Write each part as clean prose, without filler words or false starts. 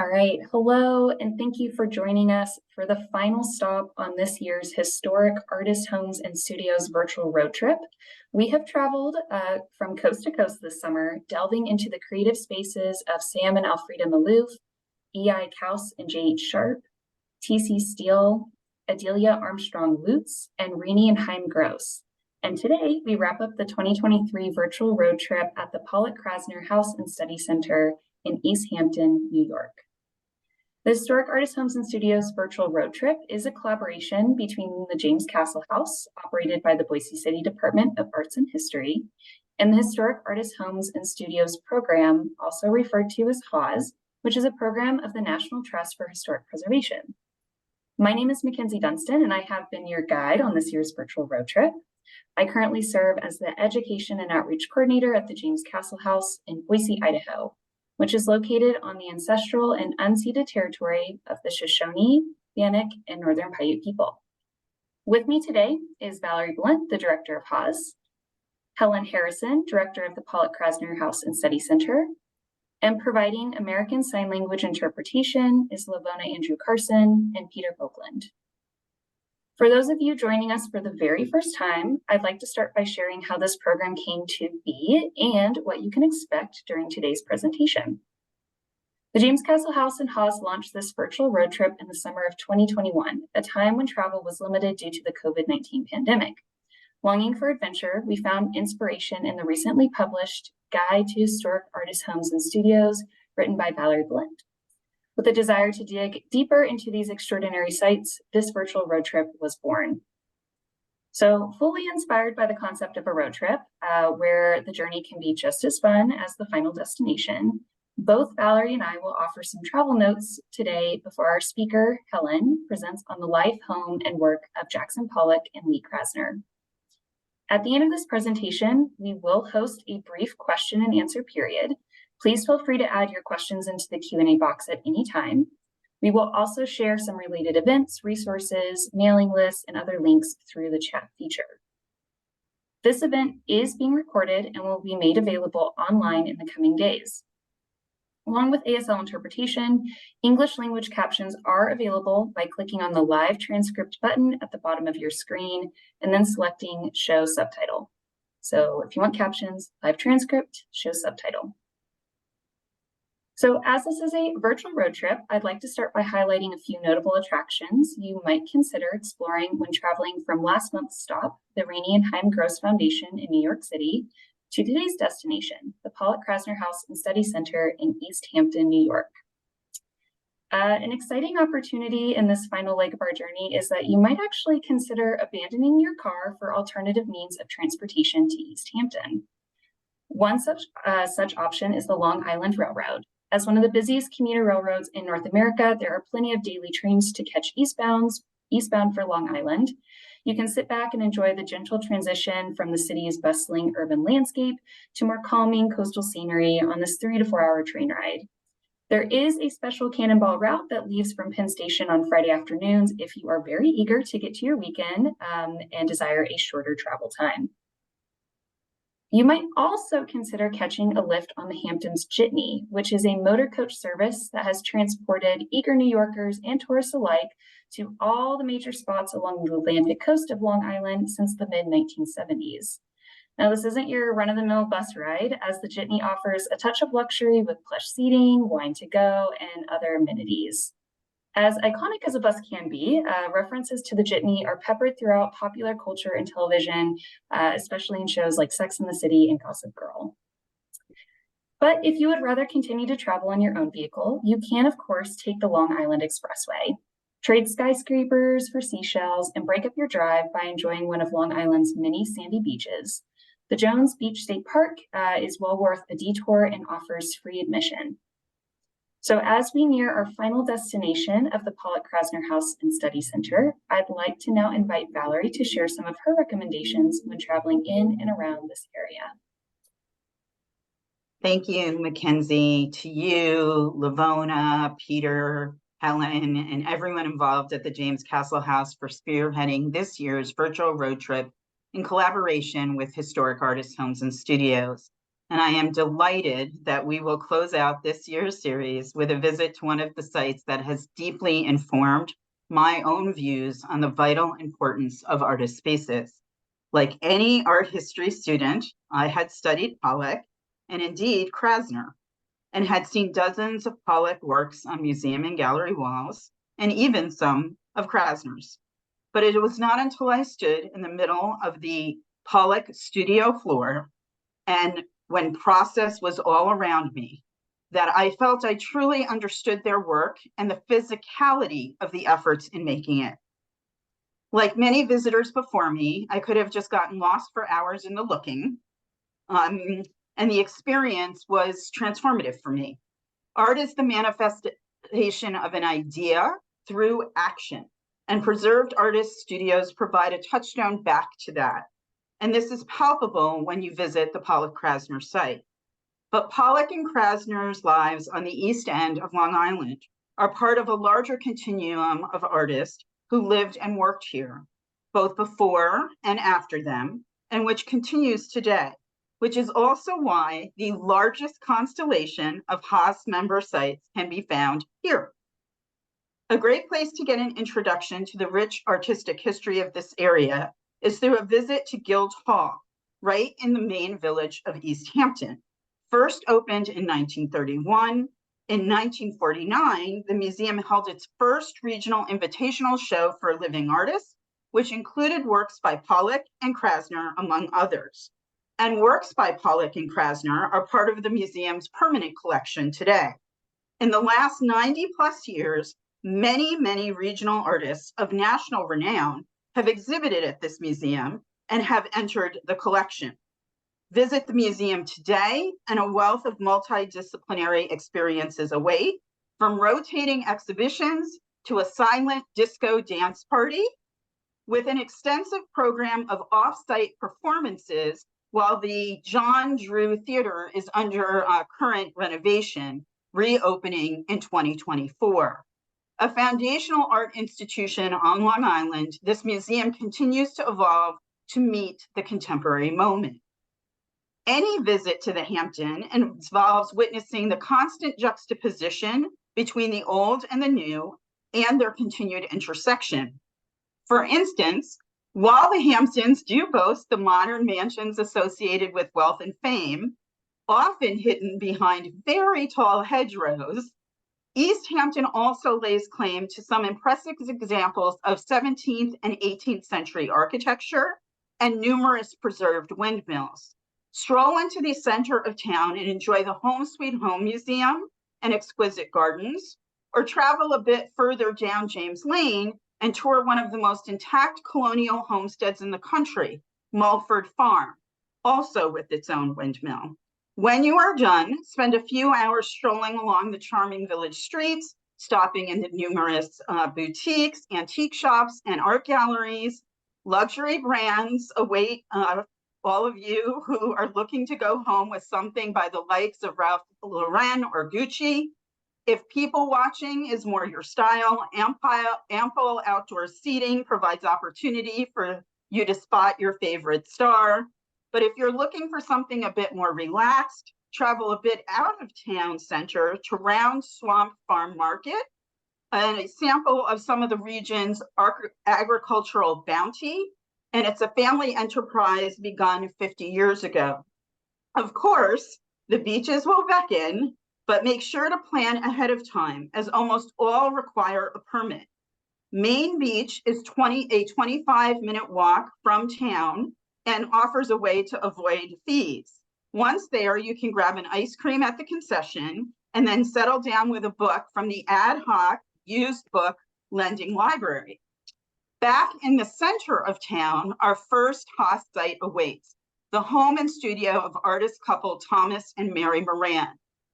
All right, hello, and thank you for joining us for the final stop on this year's Historic Artist Homes and Studios virtual road trip. We have traveled from coast to coast this summer, delving into the creative spaces of Sam and Alfreda Maloof, E.I. Kaus and J.H. Sharp, T.C. Steele, Adelia Armstrong Lutz, and Renee and Chaim Gross. And today we wrap up the 2023 virtual road trip at the Pollock-Krasner House and Study Center in East Hampton, New York. The Historic Artist Homes and Studios virtual road trip is a collaboration between the James Castle House, operated by the Boise City Department of Arts and History, and the Historic Artist Homes and Studios program, also referred to as HAHS, which is a program of the National Trust for Historic Preservation. My name is Mackenzie Dunstan, and I have been your guide on this year's virtual road trip. I currently serve as the Education and Outreach Coordinator at the James Castle House in Boise, Idaho, which is located on the ancestral and unceded territory of the Shoshone, Bannock, and Northern Paiute people. With me today is Valerie Blunt, the Director of HAHS, Helen Harrison, Director of the Pollock-Krasner House and Study Center, and providing American Sign Language interpretation is Lavona Andrew Carson and Peter Boakland. For those of you joining us for the very first time, I'd like to start by sharing how this program came to be and what you can expect during today's presentation. The James Castle House and HAHS launched this virtual road trip in the summer of 2021, a time when travel was limited due to the COVID-19 pandemic. Longing for adventure, we found inspiration in the recently published Guide to Historic Artist Homes and Studios, written by Valerie Blunt. With a desire to dig deeper into these extraordinary sites, this virtual road trip was born. So, fully inspired by the concept of a road trip, where the journey can be just as fun as the final destination, both Valerie and I will offer some travel notes today before our speaker, Helen, presents on the life, home, and work of Jackson Pollock and Lee Krasner. At the end of this presentation, we will host a brief question and answer period. Please feel free to add your questions into the Q&A box at any time. We will also share some related events, resources, mailing lists, and other links through the chat feature. This event is being recorded and will be made available online in the coming days. Along with ASL interpretation, English language captions are available by clicking on the live transcript button at the bottom of your screen and then selecting Show Subtitle. So if you want captions, live transcript, show subtitle. So as this is a virtual road trip, I'd like to start by highlighting a few notable attractions you might consider exploring when traveling from last month's stop, the Renee and Chaim Gross Foundation in New York City, to today's destination, the Pollock-Krasner House and Study Center in East Hampton, New York. An exciting opportunity in this final leg of our journey is that you might actually consider abandoning your car for alternative means of transportation to East Hampton. One such option is the Long Island Railroad. As one of the busiest commuter railroads in North America, there are plenty of daily trains to catch eastbound for Long Island. You can sit back and enjoy the gentle transition from the city's bustling urban landscape to more calming coastal scenery on this 3 to 4 hour train ride. There is a special Cannonball route that leaves from Penn Station on Friday afternoons if you are very eager to get to your weekend and desire a shorter travel time. You might also consider catching a lift on the Hamptons Jitney, which is a motor coach service that has transported eager New Yorkers and tourists alike to all the major spots along the Atlantic coast of Long Island since the mid-1970s. Now, this isn't your run-of-the-mill bus ride, as the Jitney offers a touch of luxury with plush seating, wine to go, and other amenities. As iconic as a bus can be, references to the Jitney are peppered throughout popular culture and television, especially in shows like Sex and the City and Gossip Girl. But if you would rather continue to travel in your own vehicle, you can, of course, take the Long Island Expressway. Trade skyscrapers for seashells and break up your drive by enjoying one of Long Island's many sandy beaches. The Jones Beach State Park is well worth a detour and offers free admission. So as we near our final destination of the Pollock-Krasner House and Study Center, I'd like to now invite Valerie to share some of her recommendations when traveling in and around this area. Thank you, Mackenzie, to you, Lavona, Peter, Helen, and everyone involved at the James Castle House for spearheading this year's virtual road trip in collaboration with Historic Artist Homes and Studios. and I am delighted that we will close out this year's series with a visit to one of the sites that has deeply informed my own views on the vital importance of artist spaces. Like any art history student, I had studied Pollock and indeed Krasner, and had seen dozens of Pollock works on museum and gallery walls, and even some of Krasner's. But it was not until I stood in the middle of the Pollock studio floor, and when process was all around me, that I felt I truly understood their work and the physicality of the efforts in making it. Like many visitors before me, I could have just gotten lost for hours in the looking, and the experience was transformative for me. Art is the manifestation of an idea through action, and preserved artist studios provide a touchstone back to that. And this is palpable when you visit the Pollock-Krasner site. But Pollock and Krasner's lives on the East End of Long Island are part of a larger continuum of artists who lived and worked here, both before and after them, and which continues today, which is also why the largest constellation of HAHS member sites can be found here. A great place to get an introduction to the rich artistic history of this area is through a visit to Guild Hall, right in the main village of East Hampton. First opened in 1931, in 1949, the museum held its first regional invitational show for living artists, which included works by Pollock and Krasner, among others. And works by Pollock and Krasner are part of the museum's permanent collection today. In the last 90 plus years, many regional artists of national renown have exhibited at this museum and have entered the collection. Visit the museum today, and a wealth of multidisciplinary experiences await, from rotating exhibitions to a silent disco dance party, with an extensive program of off-site performances while the John Drew Theater is under current renovation, reopening in 2024. A foundational art institution on Long Island, this museum continues to evolve to meet the contemporary moment. Any visit to the Hampton involves witnessing the constant juxtaposition between the old and the new and their continued intersection. For instance, while the Hamptons do boast the modern mansions associated with wealth and fame, often hidden behind very tall hedgerows, East Hampton also lays claim to some impressive examples of 17th and 18th century architecture and numerous preserved windmills. Stroll into the center of town and enjoy the Home Sweet Home Museum and exquisite gardens, or travel a bit further down James Lane and tour one of the most intact colonial homesteads in the country, Mulford Farm, also with its own windmill. When you are done, spend a few hours strolling along the charming village streets, stopping in the numerous boutiques, antique shops, and art galleries. Luxury brands await all of you who are looking to go home with something by the likes of Ralph Lauren or Gucci. If people watching is more your style, ample outdoor seating provides opportunity for you to spot your favorite star. But if you're looking for something a bit more relaxed, travel a bit out of town center to Round Swamp Farm Market, and a sample of some of the region's agricultural bounty. And it's a family enterprise begun 50 years ago. Of course, the beaches will beckon, but make sure to plan ahead of time, as almost all require a permit. Main Beach is a 25-minute walk from town and offers a way to avoid fees. Once there, you can grab an ice cream at the concession and then settle down with a book from the ad hoc used book lending library. Back in the center of town, our first HAHS site awaits, the home and studio of artist couple Thomas and Mary Moran,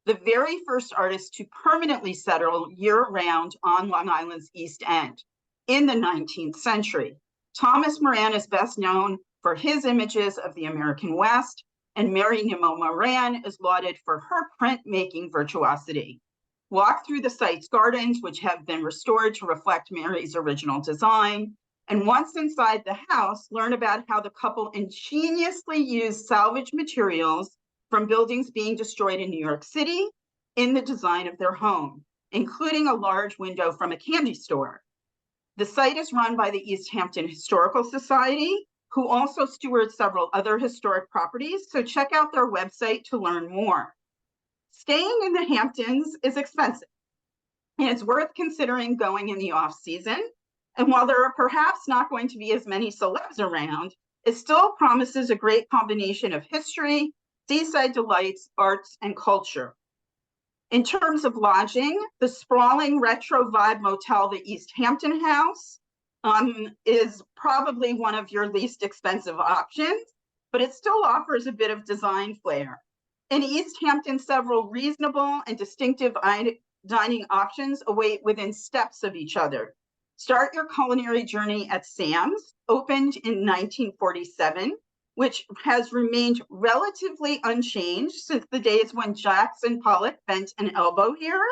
the very first artists to permanently settle year-round on Long Island's East End in the 19th century. Thomas Moran is best known for his images of the American West, and Mary Nimmo Moran is lauded for her printmaking virtuosity. Walk through the site's gardens, which have been restored to reflect Mary's original design. And once inside the house, learn about how the couple ingeniously used salvage materials from buildings being destroyed in New York City in the design of their home, including a large window from a candy store. The site is run by the East Hampton Historical Society, who also stewards several other historic properties, so check out their website to learn more. Staying in the Hamptons is expensive, and it's worth considering going in the off-season. And while there are perhaps not going to be as many celebs around, it still promises a great combination of history, seaside delights, arts, and culture. In terms of lodging, the sprawling retro vibe motel, the East Hampton House, is probably one of your least expensive options, but it still offers a bit of design flair. In East Hampton, several reasonable and distinctive dining options await within steps of each other. Start your culinary journey at Sam's, opened in 1947, which has remained relatively unchanged since the days when Jackson Pollock bent an elbow here.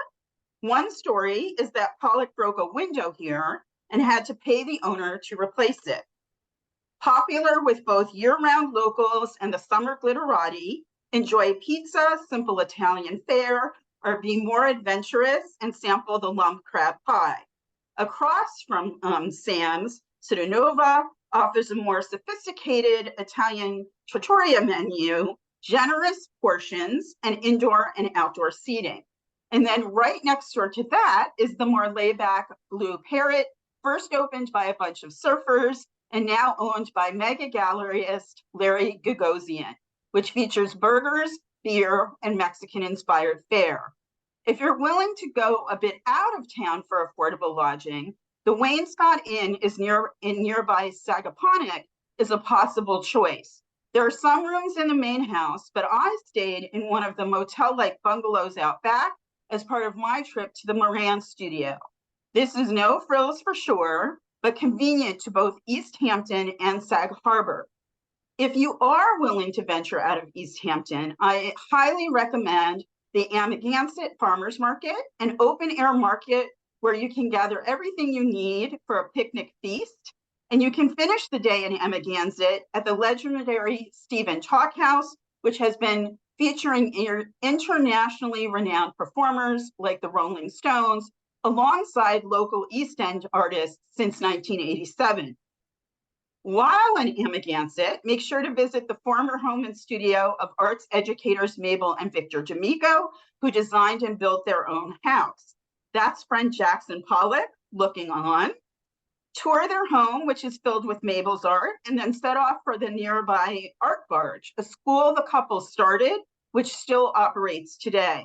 One story is that Pollock broke a window here and had to pay the owner to replace it. Popular with both year-round locals and the summer glitterati, enjoy pizza, simple Italian fare, or be more adventurous and sample the lump crab pie. Across from Sam's, Citanova offers a more sophisticated Italian trattoria menu, generous portions, and indoor and outdoor seating. And then right next door to that is the more laid-back Blue Parrot, first opened by a bunch of surfers and now owned by mega galleryist Larry Gagosian, which features burgers, beer, and Mexican-inspired fare. If you're willing to go a bit out of town for affordable lodging, the Wainscot Inn is in nearby Sagaponack is a possible choice. There are some rooms in the main house, but I stayed in one of the motel-like bungalows out back as part of my trip to the Moran studio. This is no frills for sure, but convenient to both East Hampton and Sag Harbor. If you are willing to venture out of East Hampton, I highly recommend the Amagansett Farmers Market, an open-air market where you can gather everything you need for a picnic feast. And you can finish the day in Amagansett at the legendary Stephen Chalk House, which has been featuring internationally renowned performers like the Rolling Stones, alongside local East End artists since 1987. While in Amagansett, make sure to visit the former home and studio of arts educators Mabel and Victor D'Amico, who designed and built their own house. That's friend Jackson Pollock looking on. Tour their home, which is filled with Mabel's art, and then set off for the nearby Art Barge, a school the couple started, which still operates today.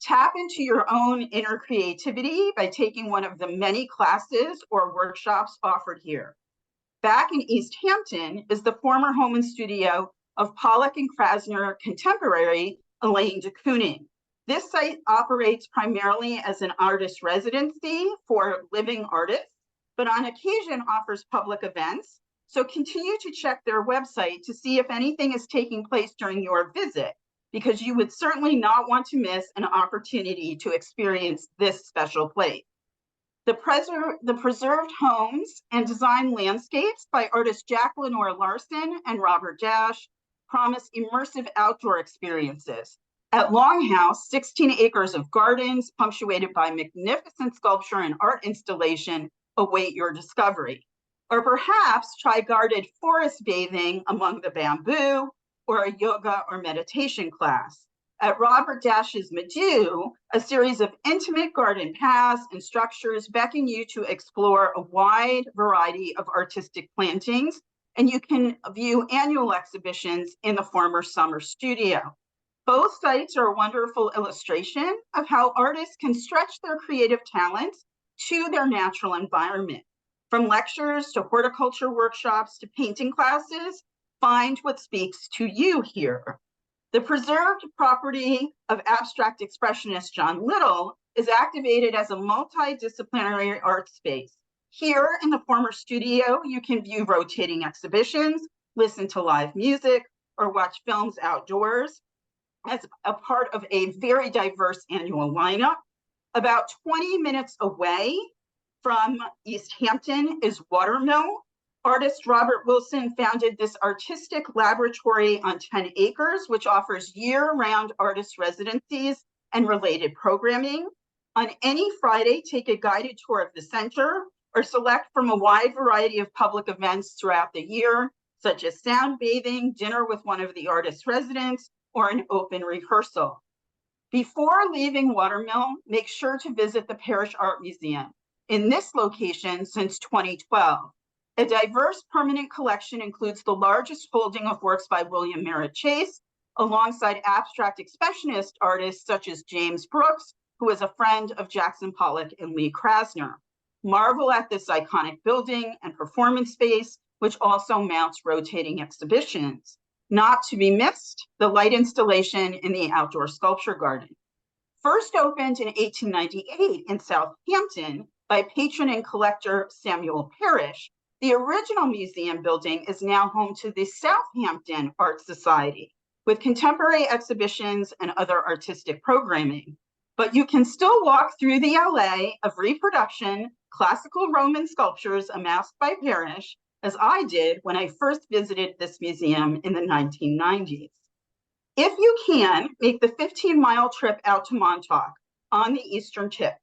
Tap into your own inner creativity by taking one of the many classes or workshops offered here. Back in East Hampton is the former home and studio of Pollock and Krasner contemporary Elaine de Kooning. This site operates primarily as an artist residency for living artists, but on occasion offers public events. So continue to check their website to see if anything is taking place during your visit, because you would certainly not want to miss an opportunity to experience this special place. The preserved homes and design landscapes by artists Jack Lenore Larson and Robert Dash promise immersive outdoor experiences. At Longhouse, 16 acres of gardens punctuated by magnificent sculpture and art installation await your discovery. Or perhaps try guarded forest bathing among the bamboo, or a yoga or meditation class. At Robert Dash's Meadow, a series of intimate garden paths and structures beckon you to explore a wide variety of artistic plantings, and you can view annual exhibitions in the former summer studio. Both sites are a wonderful illustration of how artists can stretch their creative talents to their natural environment. From lectures to horticulture workshops to painting classes, find what speaks to you here. The preserved property of abstract expressionist John Little is activated as a multidisciplinary art space. Here in the former studio, you can view rotating exhibitions, listen to live music, or watch films outdoors as a part of a very diverse annual lineup. About 20 minutes away from East Hampton is Watermill, Artist Robert Wilson founded this artistic laboratory on 10 acres, which offers year-round artist residencies and related programming. On any Friday, take a guided tour of the center or select from a wide variety of public events throughout the year, such as sound bathing, dinner with one of the artist's residents, or an open rehearsal. Before leaving Watermill, make sure to visit the Parish Art Museum in this location since 2012. A diverse permanent collection includes the largest holding of works by William Merritt Chase, alongside abstract expressionist artists such as James Brooks, who is a friend of Jackson Pollock and Lee Krasner. Marvel at this iconic building and performance space, which also mounts rotating exhibitions. Not to be missed, the light installation in the outdoor sculpture garden. First opened in 1898 in Southampton by patron and collector Samuel Parrish, the original museum building is now home to the Southampton Art Society, with contemporary exhibitions and other artistic programming. But you can still walk through the LA of reproduction, classical Roman sculptures amassed by Parrish, as I did when I first visited this museum in the 1990s. If you can, make the 15-mile trip out to Montauk on the eastern tip.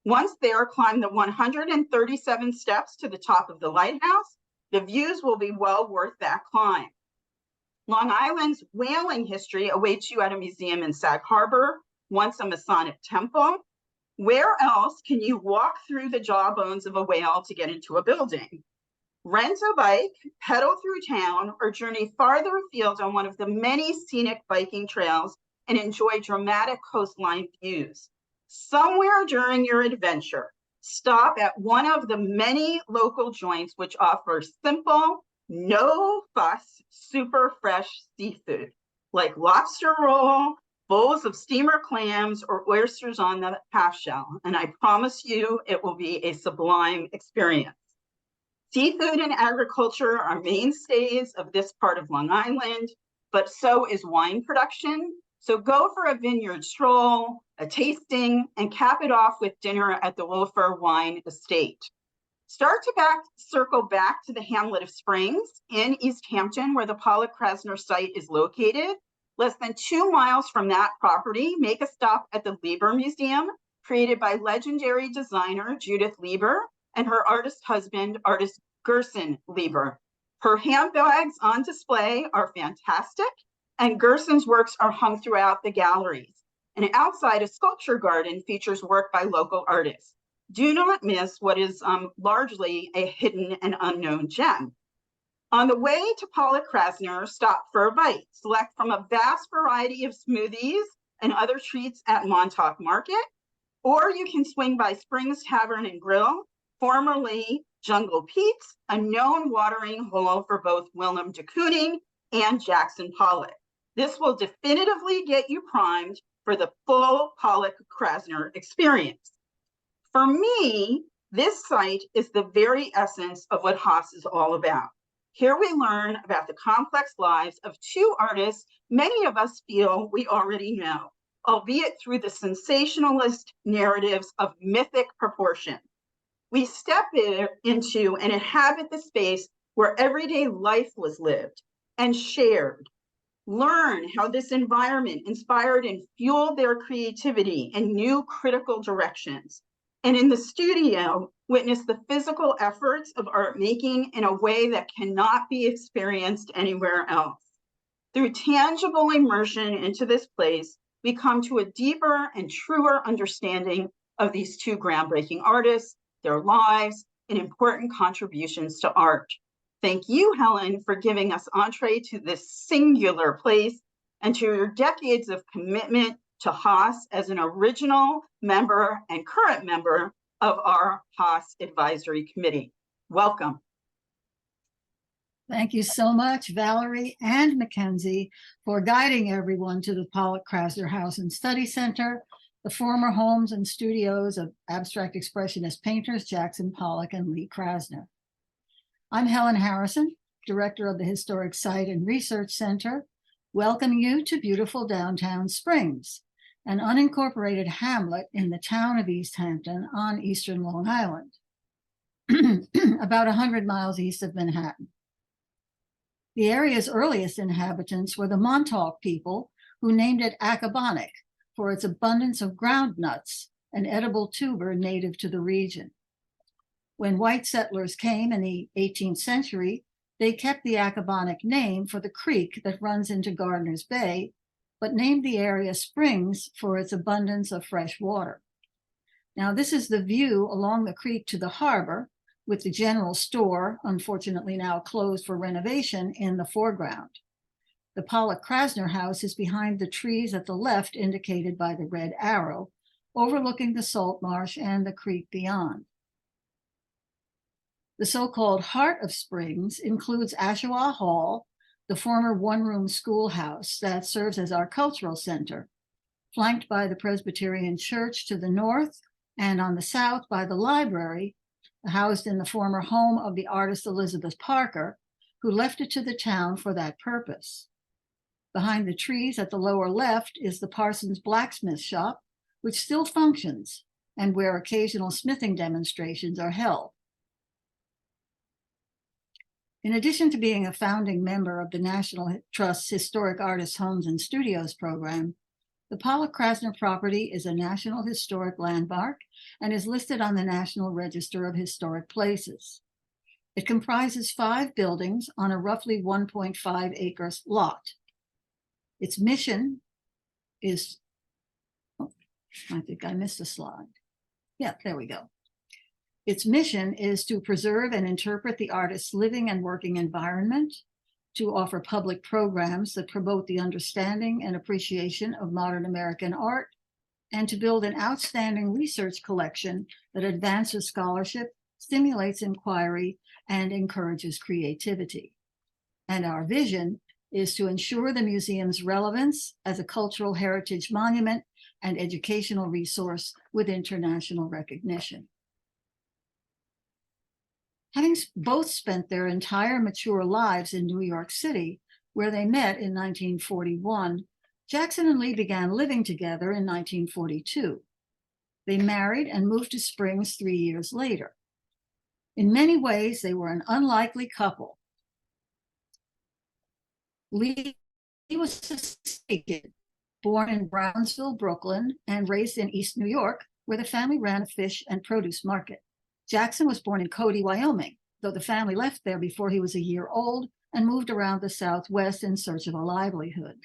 Once there, climb the 137 steps to the top of the lighthouse. The views will be well worth that climb. Long Island's whaling history awaits you at a museum in Sag Harbor, once a Masonic temple. Where else can you walk through the jawbones of a whale to get into a building? Rent a bike, pedal through town, or journey farther afield on one of the many scenic biking trails and enjoy dramatic coastline views. Somewhere during your adventure, stop at one of the many local joints which offer simple, no fuss, super fresh seafood, like lobster roll, bowls of steamer clams, or oysters on the half shell. And I promise you, it will be a sublime experience. Seafood and agriculture are mainstays of this part of Long Island, but so is wine production. So go for a vineyard stroll, a tasting, and cap it off with dinner at the Wilfer Wine Estate. Start to circle back to the hamlet of Springs in East Hampton, where the Pollock-Krasner site is located. Less than 2 miles from that property, make a stop at the Lieber Museum, created by legendary designer Judith Lieber and her artist husband, artist Gerson Lieber. Her handbags on display are fantastic, and Gerson's works are hung throughout the galleries. And outside, a sculpture garden features work by local artists. Do not miss what is largely a hidden and unknown gem. On the way to Pollock-Krasner, stop for a bite. Select from a vast variety of smoothies and other treats at Montauk Market, or you can swing by Springs Tavern and Grill, formerly Jungle Pete's, a known watering hole for both Willem de Kooning and Jackson Pollock. This will definitively get you primed for the full Pollock-Krasner experience. For me, this site is the very essence of what HAHS is all about. Here we learn about the complex lives of two artists many of us feel we already know, albeit through the sensationalist narratives of mythic proportion. We step into and inhabit the space where everyday life was lived and shared. Learn how this environment inspired and fueled their creativity in new critical directions. And in the studio, witness the physical efforts of art making in a way that cannot be experienced anywhere else. Through tangible immersion into this place, we come to a deeper and truer understanding of these two groundbreaking artists, their lives, and important contributions to art. Thank you, Helen, for giving us entree to this singular place and to your decades of commitment to HAHS as an original member and current member of our HAHS Advisory Committee. Welcome. Thank you so much, Valerie and Mackenzie, for guiding everyone to the Pollock-Krasner House and Study Center, the former homes and studios of abstract expressionist painters Jackson Pollock and Lee Krasner. I'm Helen Harrison, Director of the Historic Site and Research Center, welcoming you to beautiful downtown Springs, an unincorporated hamlet in the town of East Hampton on eastern Long Island. about 100 miles east of Manhattan. The area's earliest inhabitants were the Montauk people, who named it Accabonac for its abundance of ground nuts, an edible tuber native to the region. When white settlers came in the 18th century, they kept the Accabonac name for the creek that runs into Gardiner's Bay, but named the area Springs for its abundance of fresh water. Now, this is the view along the creek to the harbor, with the general store, unfortunately now closed for renovation, in the foreground. The Pollock-Krasner house is behind the trees at the left, indicated by the red arrow, overlooking the salt marsh and the creek beyond. The so-called heart of Springs includes Ashawa Hall, the former one-room schoolhouse that serves as our cultural center, flanked by the Presbyterian Church to the north, and on the south by the library, housed in the former home of the artist Elizabeth Parker, who left it to the town for that purpose. Behind the trees at the lower left is the Parsons blacksmith shop, which still functions and where occasional smithing demonstrations are held. In addition to being a founding member of the National Trust's Historic Artists' Homes and Studios program, the Pollock-Krasner property is a National Historic Landmark and is listed on the National Register of Historic Places. It comprises 5 buildings on a roughly 1.5 acres lot. Its mission is, I think I missed a slide. Yeah, there we go. Its mission is to preserve and interpret the artist's living and working environment, to offer public programs that promote the understanding and appreciation of modern American art, and to build an outstanding research collection that advances scholarship, stimulates inquiry, and encourages creativity. And our vision is to ensure the museum's relevance as a cultural heritage monument and educational resource with international recognition. Having both spent their entire mature lives in New York City, where they met in 1941, Jackson and Lee began living together in 1942. They married and moved to Springs 3 years later. In many ways, they were an unlikely couple. Lee was a kid, born in Brownsville, Brooklyn, and raised in East New York, where the family ran a fish and produce market. Jackson was born in Cody, Wyoming, though the family left there before he was a year old and moved around the Southwest in search of a livelihood.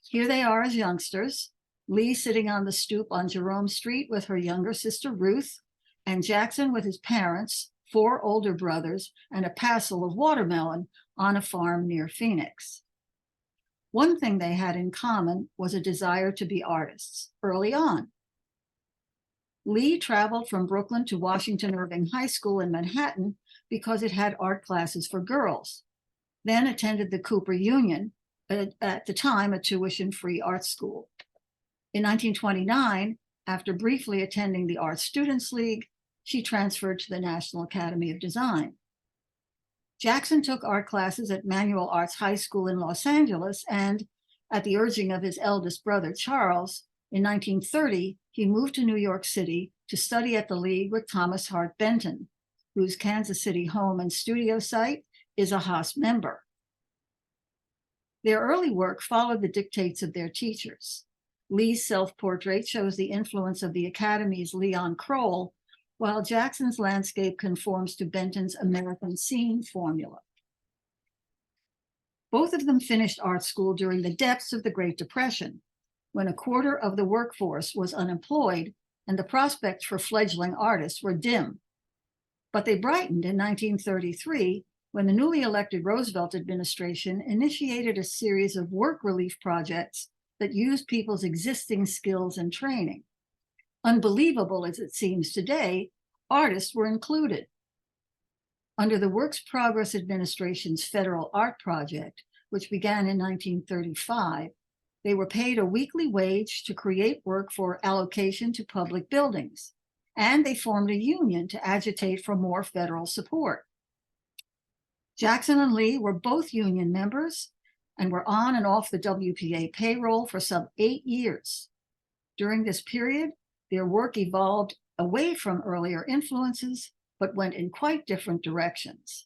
Here they are as youngsters, Lee sitting on the stoop on Jerome Street with her younger sister Ruth, and Jackson with his parents, 4 older brothers, and a passel of watermelon on a farm near Phoenix. One thing they had in common was a desire to be artists early on. Lee traveled from Brooklyn to Washington Irving High School in Manhattan because it had art classes for girls, then attended the Cooper Union, at the time a tuition-free art school. In 1929, after briefly attending the Art Students League, she transferred to the National Academy of Design. Jackson took art classes at Manual Arts High School in Los Angeles, and at the urging of his eldest brother, Charles, in 1930, he moved to New York City to study at the League with Thomas Hart Benton, whose Kansas City home and studio site is a HAHS member. Their early work followed the dictates of their teachers. Lee's self-portrait shows the influence of the Academy's Leon Kroll, while Jackson's landscape conforms to Benton's American Scene formula. Both of them finished art school during the depths of the Great Depression, when a quarter of the workforce was unemployed and the prospects for fledgling artists were dim. But they brightened in 1933 when the newly elected Roosevelt administration initiated a series of work relief projects that used people's existing skills and training. Unbelievable as it seems today, artists were included. Under the Works Progress Administration's Federal Art Project, which began in 1935, they were paid a weekly wage to create work for allocation to public buildings, and they formed a union to agitate for more federal support. Jackson and Lee were both union members and were on and off the WPA payroll for some 8 years. During this period, their work evolved away from earlier influences but went in quite different directions.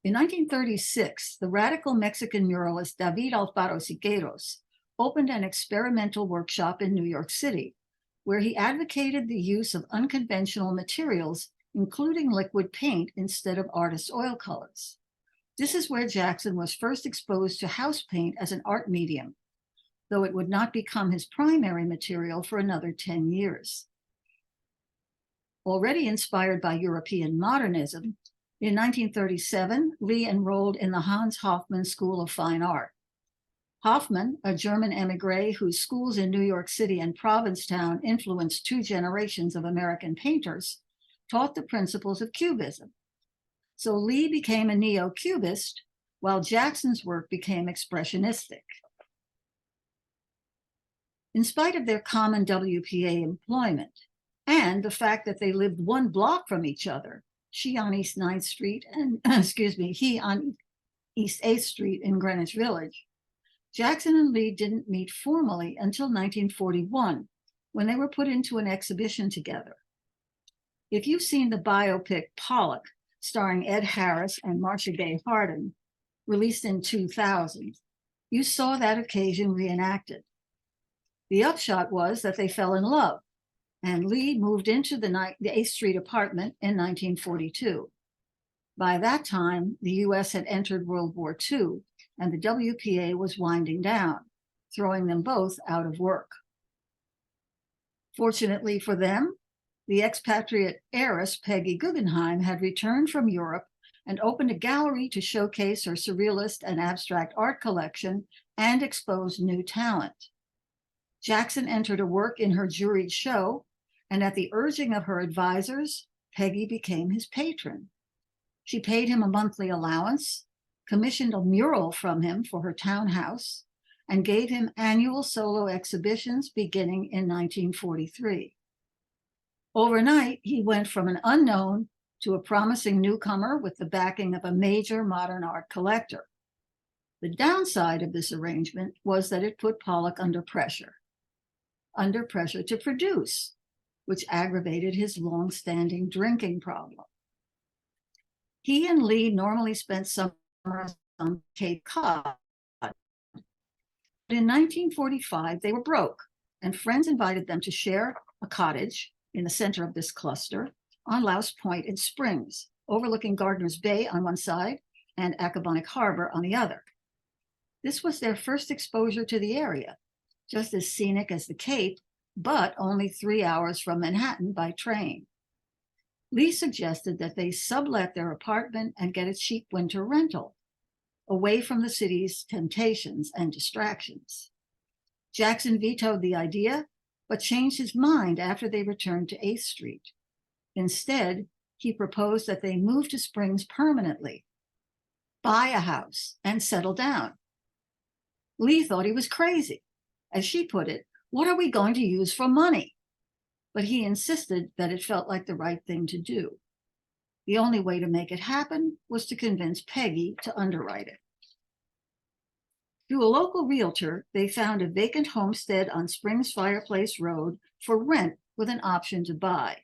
In 1936, the radical Mexican muralist David Alfaro Siqueiros opened an experimental workshop in New York City, where he advocated the use of unconventional materials, including liquid paint instead of artist oil colors. This is where Jackson was first exposed to house paint as an art medium, though it would not become his primary material for another 10 years. Already inspired by European modernism, in 1937, Lee enrolled in the Hans Hofmann School of Fine Art. Hofmann, a German emigre whose schools in New York City and Provincetown influenced 2 generations of American painters, taught the principles of Cubism. So Lee became a neo-Cubist, while Jackson's work became expressionistic. In spite of their common WPA employment, and the fact that they lived 1 block from each other, she on East 9th Street and, he on East 8th Street in Greenwich Village, Jackson and Lee didn't meet formally until 1941, when they were put into an exhibition together. If you've seen the biopic Pollock, starring Ed Harris and Marcia Gay Harden, released in 2000, you saw that occasion reenacted. The upshot was that they fell in love, and Lee moved into the 8th Street apartment in 1942. By that time, the US had entered World War II, and the WPA was winding down, throwing them both out of work. Fortunately for them, the expatriate heiress Peggy Guggenheim had returned from Europe and opened a gallery to showcase her surrealist and abstract art collection and expose new talent. Jackson entered a work in her juried show, and at the urging of her advisors, Peggy became his patron. She paid him a monthly allowance, commissioned a mural from him for her townhouse, and gave him annual solo exhibitions beginning in 1943. Overnight, he went from an unknown to a promising newcomer with the backing of a major modern art collector. The downside of this arrangement was that it put Pollock under pressure to produce, which aggravated his long-standing drinking problem. He and Lee normally spent summers on Cape Cod. But in 1945, they were broke, and friends invited them to share a cottage in the center of this cluster on Louse Point in Springs, overlooking Gardner's Bay on one side and Accabonac Harbor on the other. This was their first exposure to the area, just as scenic as the Cape, but only 3 hours from Manhattan by train. Lee suggested that they sublet their apartment and get a cheap winter rental, away from the city's temptations and distractions. Jackson vetoed the idea, but changed his mind after they returned to 8th Street. Instead, he proposed that they move to Springs permanently, buy a house, and settle down. Lee thought he was crazy. As she put it, "What are we going to use for money?" But he insisted that it felt like the right thing to do. The only way to make it happen was to convince Peggy to underwrite it. Through a local realtor, they found a vacant homestead on Springs Fireplace Road for rent with an option to buy.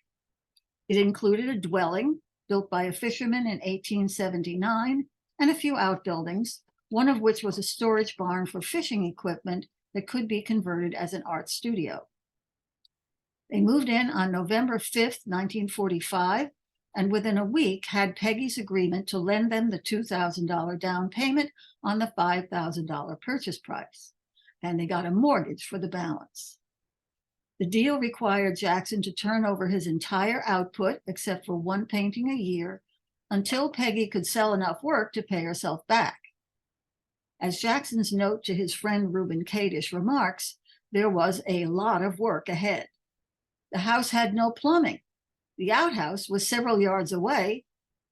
It included a dwelling built by a fisherman in 1879 and a few outbuildings, one of which was a storage barn for fishing equipment that could be converted as an art studio. They moved in on November 5th, 1945, and within a week had Peggy's agreement to lend them the $2,000 down payment on the $5,000 purchase price, and they got a mortgage for the balance. The deal required Jackson to turn over his entire output, except for 1 painting a year, until Peggy could sell enough work to pay herself back. As Jackson's note to his friend Reuben Kadish remarks, there was a lot of work ahead. The house had no plumbing. The outhouse was several yards away,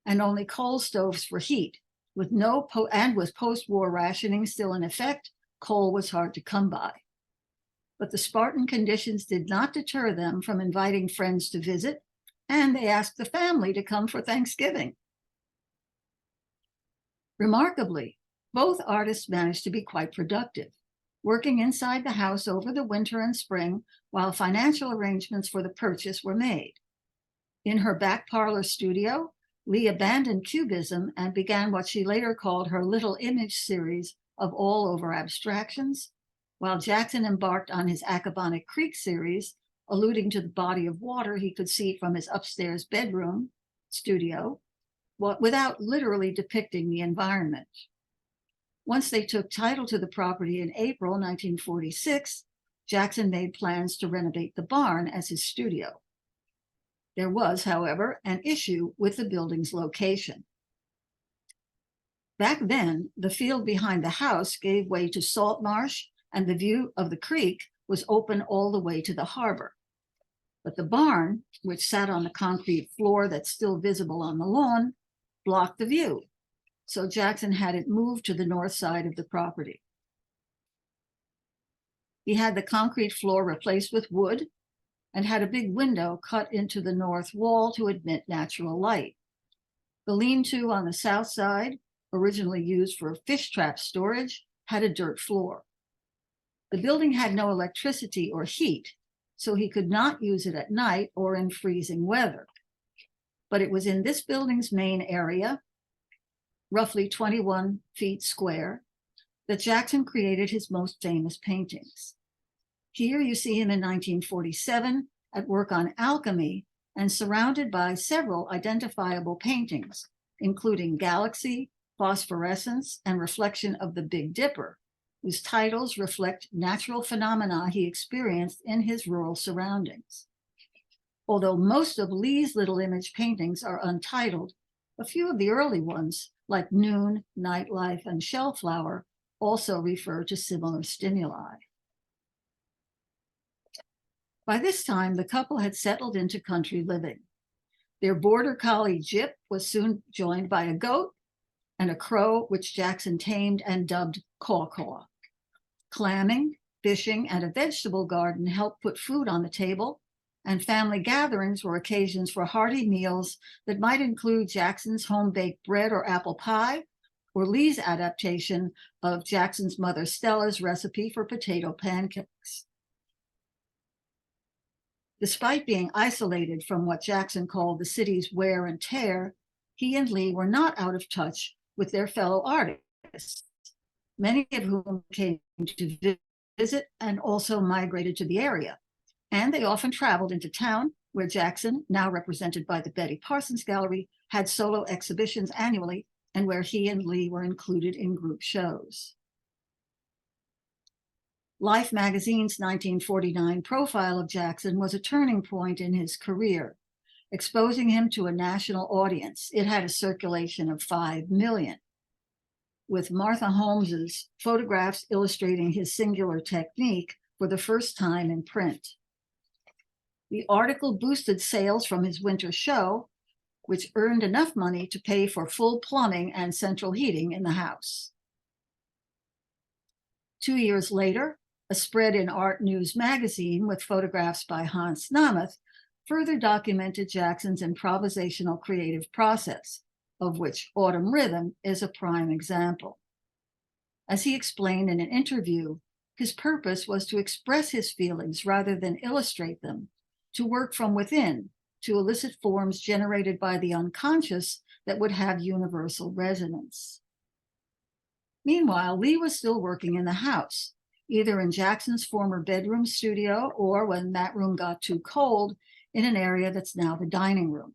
and only coal stoves for heat. With post-war rationing still in effect, coal was hard to come by. But the Spartan conditions did not deter them from inviting friends to visit, and they asked the family to come for Thanksgiving. Remarkably, both artists managed to be quite productive, working inside the house over the winter and spring while financial arrangements for the purchase were made. In her back parlor studio, Lee abandoned cubism and began what she later called her Little Image series of all-over abstractions, while Jackson embarked on his Accabonac Creek series, alluding to the body of water he could see from his upstairs bedroom studio, without literally depicting the environment. Once they took title to the property in April 1946, Jackson made plans to renovate the barn as his studio. There was, however, an issue with the building's location. Back then, the field behind the house gave way to salt marsh, and the view of the creek was open all the way to the harbor. But the barn, which sat on the concrete floor that's still visible on the lawn, blocked the view. So Jackson had it moved to the north side of the property. He had the concrete floor replaced with wood and had a big window cut into the north wall to admit natural light. The lean-to on the south side, originally used for fish trap storage, had a dirt floor. The building had no electricity or heat, so he could not use it at night or in freezing weather. But it was in this building's main area, roughly 21 feet square, that Jackson created his most famous paintings. Here you see him in 1947 at work on alchemy and surrounded by several identifiable paintings, including Galaxy, Phosphorescence, and Reflection of the Big Dipper, whose titles reflect natural phenomena he experienced in his rural surroundings. Although most of Lee's Little Image paintings are untitled, a few of the early ones, like Noon, Nightlife, and Shellflower, also refer to similar stimuli. By this time, the couple had settled into country living. Their border collie, Jip, was soon joined by a goat and a crow, which Jackson tamed and dubbed Caw Caw. Clamming, fishing, and a vegetable garden helped put food on the table, and family gatherings were occasions for hearty meals that might include Jackson's home-baked bread or apple pie, or Lee's adaptation of Jackson's mother Stella's recipe for potato pancakes. Despite being isolated from what Jackson called the city's wear and tear, he and Lee were not out of touch with their fellow artists, many of whom came to visit and also migrated to the area. And they often traveled into town, where Jackson, now represented by the Betty Parsons Gallery, had solo exhibitions annually, and where he and Lee were included in group shows. Life magazine's 1949 profile of Jackson was a turning point in his career, exposing him to a national audience. It had a circulation of 5 million, with Martha Holmes's photographs illustrating his singular technique for the first time in print. The article boosted sales from his winter show, which earned enough money to pay for full plumbing and central heating in the house. 2 years later, a spread in Art News magazine with photographs by Hans Namath further documented Jackson's improvisational creative process, of which Autumn Rhythm is a prime example. As he explained in an interview, his purpose was to express his feelings rather than illustrate them, to work from within, to elicit forms generated by the unconscious that would have universal resonance. Meanwhile, Lee was still working in the house, either in Jackson's former bedroom studio or, when that room got too cold, in an area that's now the dining room.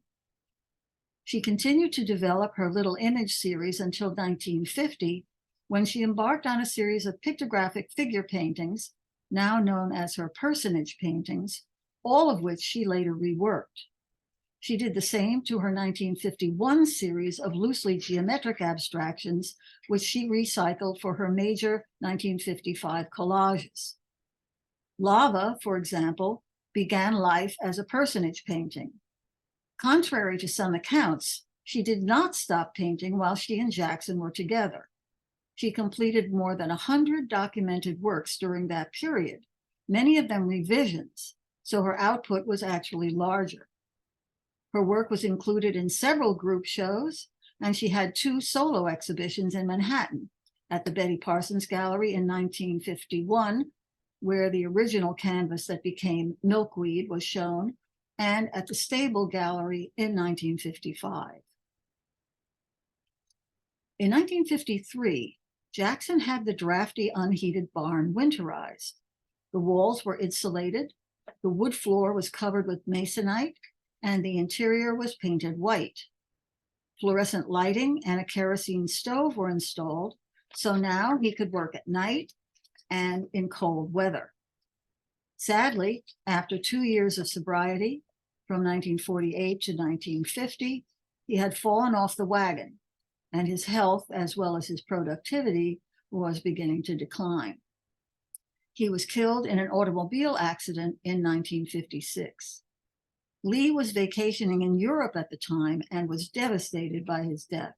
She continued to develop her Little Image series until 1950, when she embarked on a series of pictographic figure paintings, now known as her personage paintings, all of which she later reworked. She did the same to her 1951 series of loosely geometric abstractions, which she recycled for her major 1955 collages. Lava, for example, began life as a personage painting. Contrary to some accounts, she did not stop painting while she and Jackson were together. She completed more than 100 documented works during that period, many of them revisions, so her output was actually larger. Her work was included in several group shows, and she had 2 solo exhibitions in Manhattan, at the Betty Parsons Gallery in 1951, where the original canvas that became Milkweed was shown, and at the Stable Gallery in 1955. In 1953, Jackson had the drafty, unheated barn winterized. The walls were insulated, the wood floor was covered with masonite, and the interior was painted white. Fluorescent lighting and a kerosene stove were installed, so now he could work at night and in cold weather. Sadly, after 2 years of sobriety, from 1948 to 1950, he had fallen off the wagon, and his health, as well as his productivity, was beginning to decline. He was killed in an automobile accident in 1956. Lee was vacationing in Europe at the time and was devastated by his death.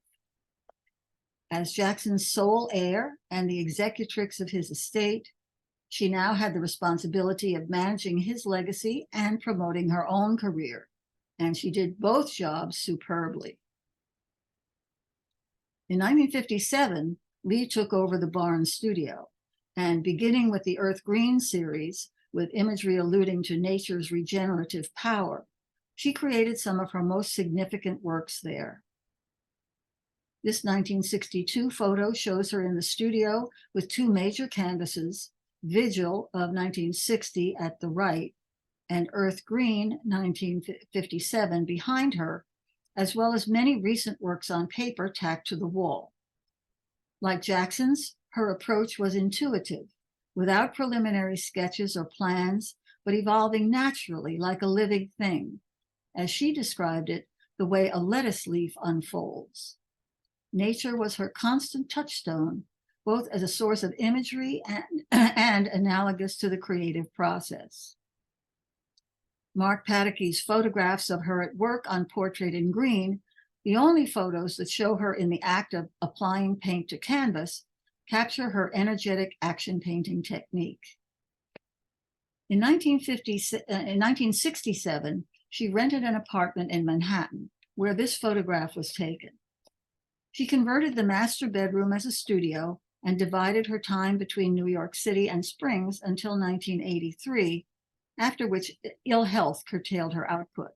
As Jackson's sole heir and the executrix of his estate, she now had the responsibility of managing his legacy and promoting her own career, and she did both jobs superbly. In 1957, Lee took over the barn studio, and beginning with the Earth Green series, with imagery alluding to nature's regenerative power, she created some of her most significant works there. This 1962 photo shows her in the studio with two major canvases, Vigil of 1960 at the right and Earth Green 1957 behind her, as well as many recent works on paper tacked to the wall. Like Jackson's, her approach was intuitive, without preliminary sketches or plans, but evolving naturally like a living thing. As she described it, the way a lettuce leaf unfolds. Nature was her constant touchstone, both as a source of imagery and analogous to the creative process. Mark Pataky's photographs of her at work on Portrait in Green, the only photos that show her in the act of applying paint to canvas, capture her energetic action painting technique. In 1967, she rented an apartment in Manhattan, where this photograph was taken. She converted the master bedroom as a studio and divided her time between New York City and Springs until 1983, after which ill health curtailed her output.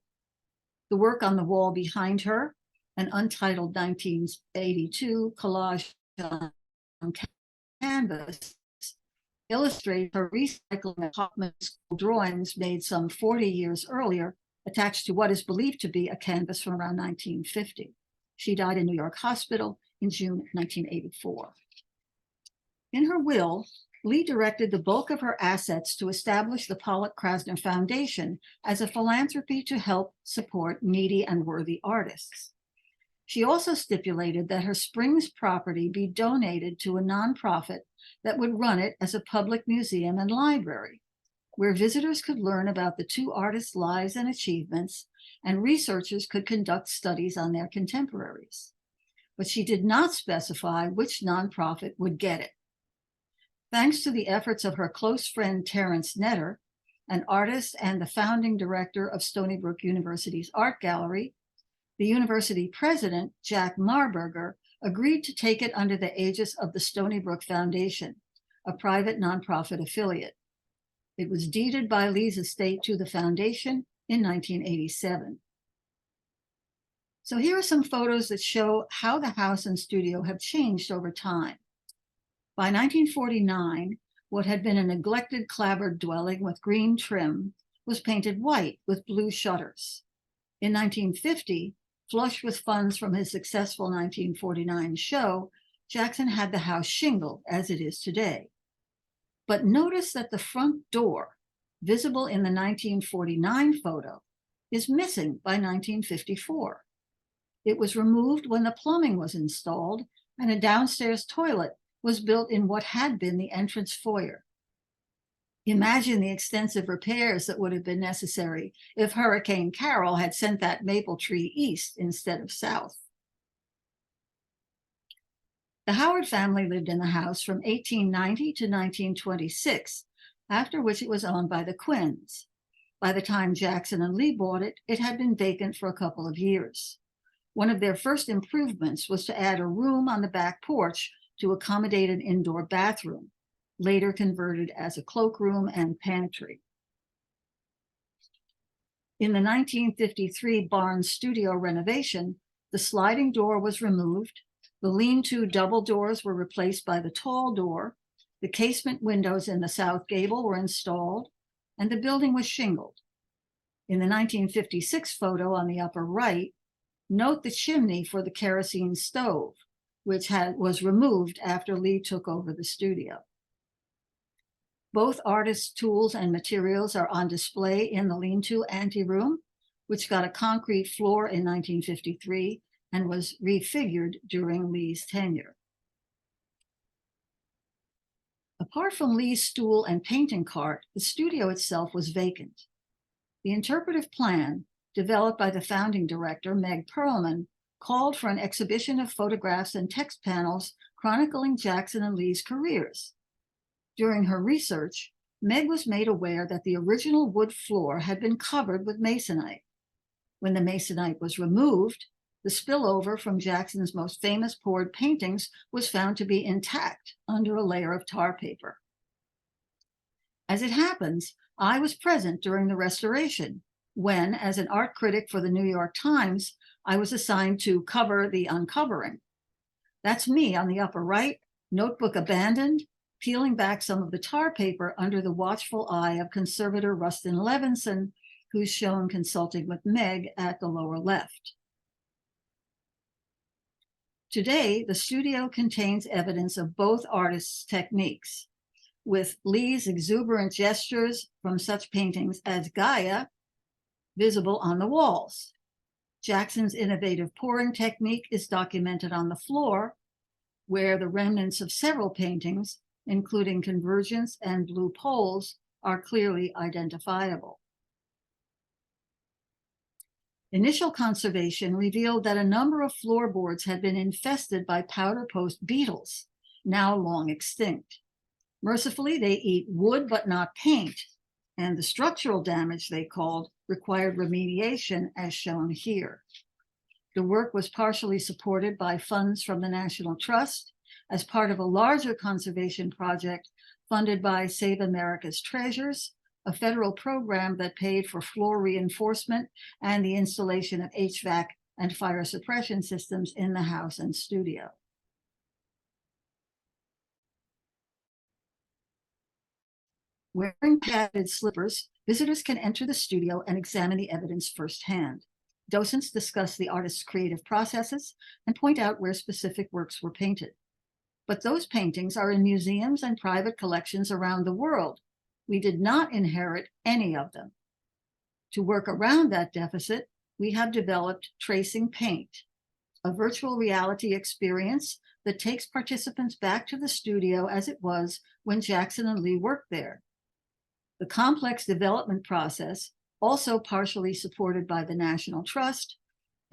The work on the wall behind her, an untitled 1982 collage on canvas, illustrates her recycling of Hoffman school drawings made some 40 years earlier, attached to what is believed to be a canvas from around 1950. She died in New York Hospital in June 1984. In her will, Lee directed the bulk of her assets to establish the Pollock-Krasner Foundation as a philanthropy to help support needy and worthy artists. She also stipulated that her Springs property be donated to a nonprofit that would run it as a public museum and library, where visitors could learn about the two artists' lives and achievements, and researchers could conduct studies on their contemporaries. But she did not specify which nonprofit would get it. Thanks to the efforts of her close friend Terence Netter, an artist and the founding director of Stony Brook University's Art Gallery, the university president, Jack Marburger, agreed to take it under the aegis of the Stony Brook Foundation, a private nonprofit affiliate. It was deeded by Lee's estate to the foundation in 1987. So here are some photos that show how the house and studio have changed over time. By 1949, what had been a neglected clapboard dwelling with green trim was painted white with blue shutters. In 1950, flush with funds from his successful 1949 show, Jackson had the house shingled as it is today. But notice that the front door, visible in the 1949 photo, is missing by 1954. It was removed when the plumbing was installed and a downstairs toilet was built in what had been the entrance foyer. Imagine the extensive repairs that would have been necessary if Hurricane Carol had sent that maple tree east instead of south. The Howard family lived in the house from 1890 to 1926, after which it was owned by the Quinns. By the time Jackson and Lee bought it, it had been vacant for a couple of years. One of their first improvements was to add a room on the back porch to accommodate an indoor bathroom, later converted as a cloakroom and pantry. In the 1953 barn studio renovation, the sliding door was removed, the lean-to double doors were replaced by the tall door, the casement windows in the south gable were installed, and the building was shingled. In the 1956 photo on the upper right, note the chimney for the kerosene stove, which was removed after Lee took over the studio. Both artists' tools and materials are on display in the lean-to anteroom, which got a concrete floor in 1953 and was refigured during Lee's tenure. Apart from Lee's stool and painting cart, the studio itself was vacant. The interpretive plan, developed by the founding director, Meg Perlman, called for an exhibition of photographs and text panels chronicling Jackson and Lee's careers. During her research, Meg was made aware that the original wood floor had been covered with masonite. When the masonite was removed, the spillover from Jackson's most famous poured paintings was found to be intact under a layer of tar paper. As it happens, I was present during the restoration when, as an art critic for the New York Times, I was assigned to cover the uncovering. That's me on the upper right, notebook abandoned, peeling back some of the tar paper under the watchful eye of conservator Rustin Levinson, who's shown consulting with Meg at the lower left. Today, the studio contains evidence of both artists' techniques, with Lee's exuberant gestures from such paintings as Gaia visible on the walls. Jackson's innovative pouring technique is documented on the floor, where the remnants of several paintings, including Convergence and Blue Poles, are clearly identifiable. Initial conservation revealed that a number of floorboards had been infested by powder post beetles, now long extinct. Mercifully, they eat wood but not paint, and the structural damage they called required remediation, as shown here. The work was partially supported by funds from the National Trust as part of a larger conservation project funded by Save America's Treasures, a federal program that paid for floor reinforcement and the installation of HVAC and fire suppression systems in the house and studio. Wearing padded slippers, visitors can enter the studio and examine the evidence firsthand. Docents discuss the artist's creative processes and point out where specific works were painted. But those paintings are in museums and private collections around the world. We did not inherit any of them. To work around that deficit, we have developed Tracing Paint, a virtual reality experience that takes participants back to the studio as it was when Jackson and Lee worked there. The complex development process, also partially supported by the National Trust,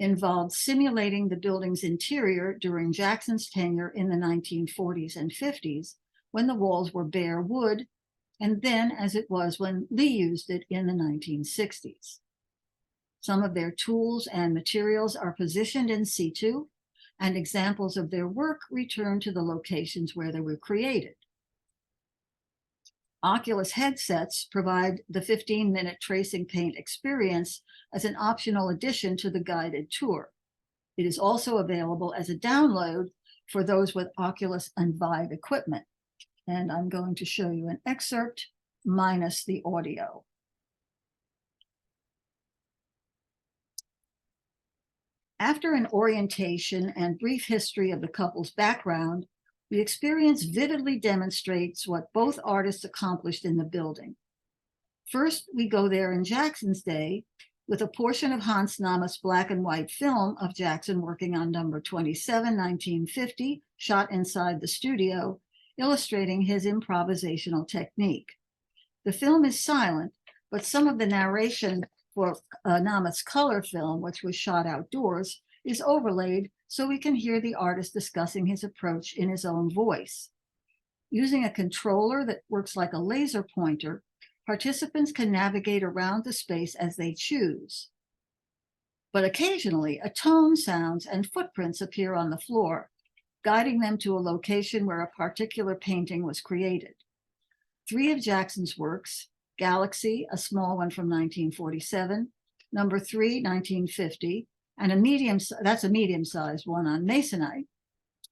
involved simulating the building's interior during Jackson's tenure in the 1940s and 50s, when the walls were bare wood, and then as it was when Lee used it in the 1960s. Some of their tools and materials are positioned in situ, and examples of their work return to the locations where they were created. Oculus headsets provide the 15-minute Tracing Paint experience as an optional addition to the guided tour. It is also available as a download for those with Oculus and Vive equipment. And I'm going to show you an excerpt minus the audio. After an orientation and brief history of the couple's background, the experience vividly demonstrates what both artists accomplished in the building. First, we go there in Jackson's day with a portion of Hans Namath's black and white film of Jackson working on number 27, 1950, shot inside the studio, illustrating his improvisational technique. The film is silent, but some of the narration for Namath's color film, which was shot outdoors, is overlaid so we can hear the artist discussing his approach in his own voice. Using a controller that works like a laser pointer, participants can navigate around the space as they choose. But occasionally, a tone sounds and footprints appear on the floor, guiding them to a location where a particular painting was created. 3 of Jackson's works, Galaxy, a small one from 1947, number 3, 1950, and a medium-sized one on masonite,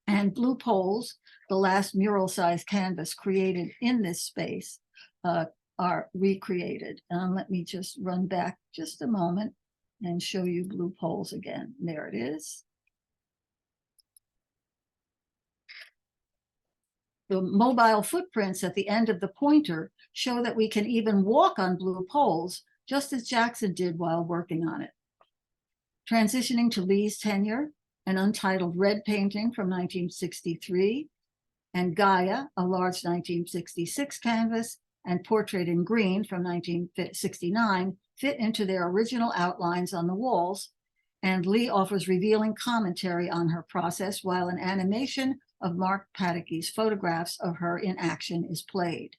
and Blue Poles, the last mural-sized canvas created in this space, are recreated. Let me just run back just a moment and show you Blue Poles again. There it is. The mobile footprints at the end of the pointer show that we can even walk on blue poles, just as Jackson did while working on it. Transitioning to Lee's tenure, an untitled red painting from 1963, and Gaia, a large 1966 canvas, and Portrait in Green from 1969 fit into their original outlines on the walls, and Lee offers revealing commentary on her process while an animation of Mark Pataky's photographs of her in action is played.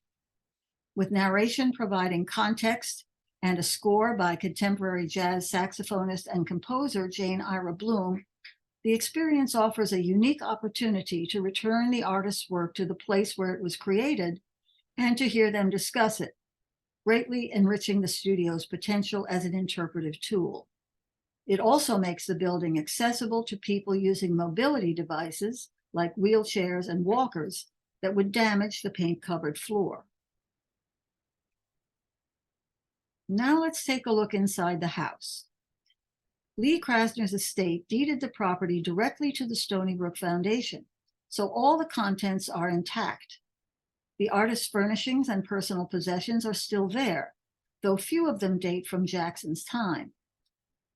With narration providing context and a score by contemporary jazz saxophonist and composer Jane Ira Bloom, the experience offers a unique opportunity to return the artist's work to the place where it was created and to hear them discuss it, greatly enriching the studio's potential as an interpretive tool. It also makes the building accessible to people using mobility devices like wheelchairs and walkers that would damage the paint-covered floor. Now let's take a look inside the house. Lee Krasner's estate deeded the property directly to the Stony Brook Foundation, so all the contents are intact. The artist's furnishings and personal possessions are still there, though few of them date from Jackson's time.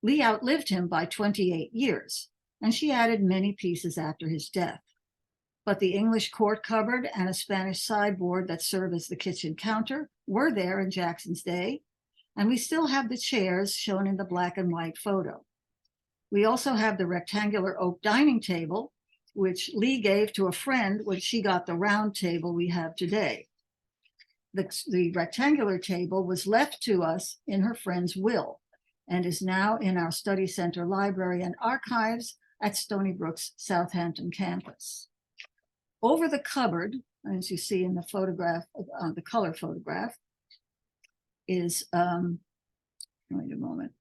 Lee outlived him by 28 years, and she added many pieces after his death. But the English court cupboard and a Spanish sideboard that serve as the kitchen counter were there in Jackson's day, and we still have the chairs shown in the black and white photo. We also have the rectangular oak dining table, which Lee gave to a friend when she got the round table we have today. The rectangular table was left to us in her friend's will and is now in our study center library and archives at Stony Brook's Southampton campus. Over the cupboard, as you see in the photograph, the color photograph, is, wait a moment,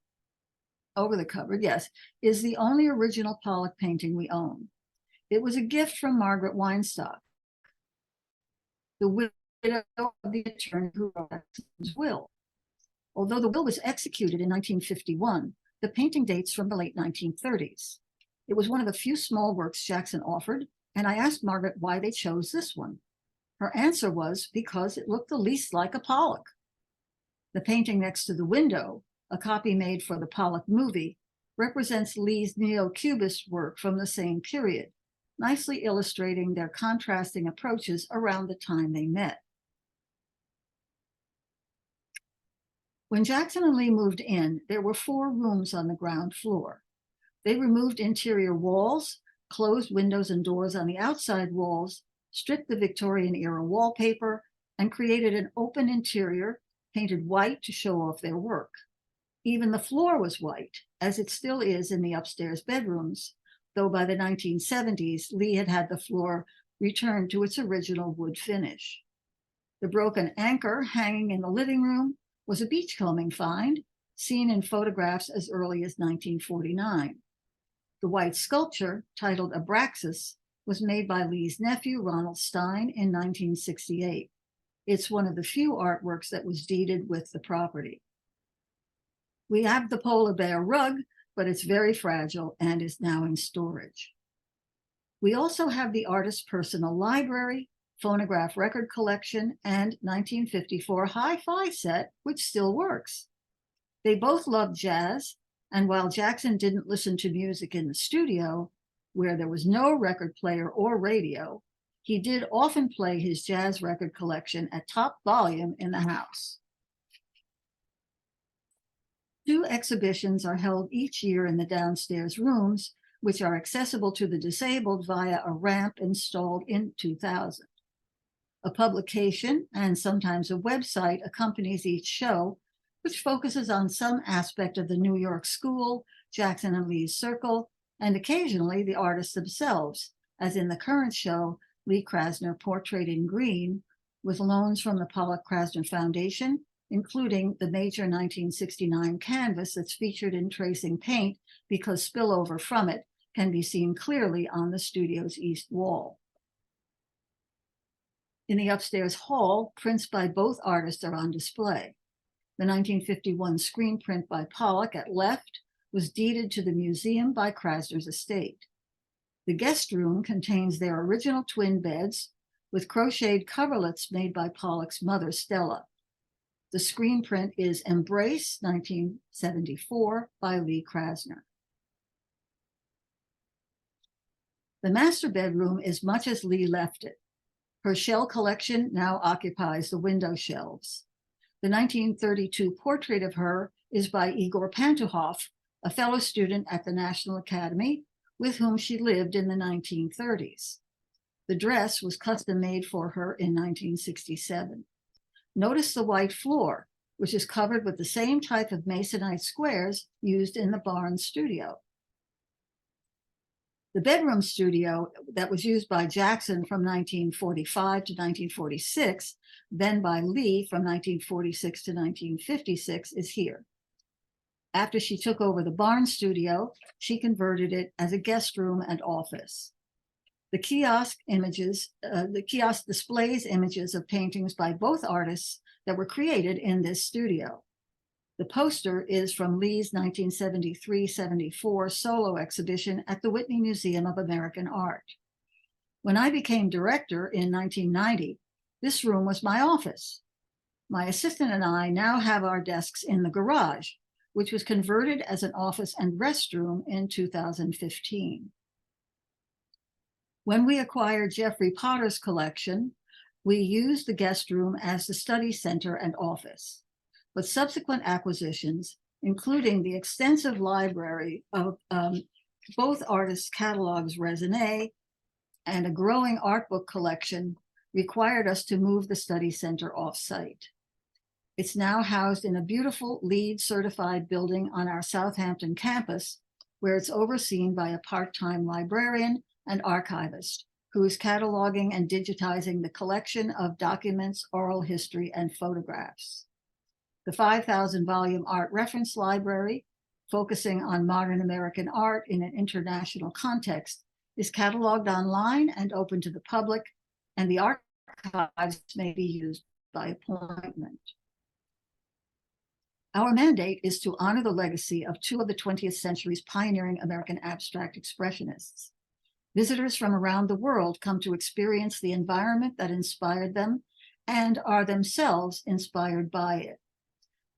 over the cupboard, yes, is the only original Pollock painting we own. It was a gift from Margaret Weinstock, the widow of the attorney who wrote Jackson's will. Although the will was executed in 1951, the painting dates from the late 1930s. It was one of the few small works Jackson offered, and I asked Margaret why they chose this one. Her answer was because it looked the least like a Pollock. The painting next to the window, a copy made for the Pollock movie, represents Lee's neo-cubist work from the same period, nicely illustrating their contrasting approaches around the time they met. When Jackson and Lee moved in, there were 4 rooms on the ground floor. They removed interior walls, closed windows and doors on the outside walls, stripped the Victorian-era wallpaper, and created an open interior painted white to show off their work. Even the floor was white, as it still is in the upstairs bedrooms, though by the 1970s, Lee had had the floor returned to its original wood finish. The broken anchor hanging in the living room was a beachcombing find, seen in photographs as early as 1949. The white sculpture, titled Abraxas, was made by Lee's nephew, Ronald Stein, in 1968. It's one of the few artworks that was deeded with the property. We have the polar bear rug, but it's very fragile and is now in storage. We also have the artist's personal library, phonograph record collection, and 1954 hi-fi set, which still works. They both loved jazz, and while Jackson didn't listen to music in the studio, where there was no record player or radio, he did often play his jazz record collection at top volume in the house. 2 exhibitions are held each year in the downstairs rooms, which are accessible to the disabled via a ramp installed in 2000. A publication and sometimes a website accompanies each show, which focuses on some aspect of the New York School, Jackson and Lee's Circle, and occasionally the artists themselves, as in the current show, Lee Krasner Portrait in Green, with loans from the Pollock-Krasner Foundation including the major 1969 canvas that's featured in Tracing Paint because spillover from it can be seen clearly on the studio's east wall. In the upstairs hall, prints by both artists are on display. The 1951 screen print by Pollock at left was deeded to the museum by Krasner's estate. The guest room contains their original twin beds with crocheted coverlets made by Pollock's mother, Stella. The screen print is Embrace, 1974, by Lee Krasner. The master bedroom is much as Lee left it. Her shell collection now occupies the window shelves. The 1932 portrait of her is by Igor Pantuhov, a fellow student at the National Academy with whom she lived in the 1930s. The dress was custom made for her in 1967. Notice the white floor, which is covered with the same type of masonite squares used in the Barnes studio. The bedroom studio that was used by Jackson from 1945 to 1946, then by Lee from 1946 to 1956, is here. After she took over the Barnes studio, she converted it as a guest room and office. The kiosk displays images of paintings by both artists that were created in this studio. The poster is from Lee's 1973-74 solo exhibition at the Whitney Museum of American Art. When I became director in 1990, this room was my office. My assistant and I now have our desks in the garage, which was converted as an office and restroom in 2015. When we acquired Jeffrey Potter's collection, we used the guest room as the study center and office. But subsequent acquisitions, including the extensive library of both artists' catalogs raisonné and a growing art book collection, required us to move the study center off-site. It's now housed in a beautiful LEED certified building on our Southampton campus, where it's overseen by a part-time librarian and archivist who is cataloging and digitizing the collection of documents, oral history, and photographs. The 5,000 volume art reference library, focusing on modern American art in an international context, is cataloged online and open to the public, and the archives may be used by appointment. Our mandate is to honor the legacy of two of the 20th century's pioneering American abstract expressionists. Visitors from around the world come to experience the environment that inspired them and are themselves inspired by it.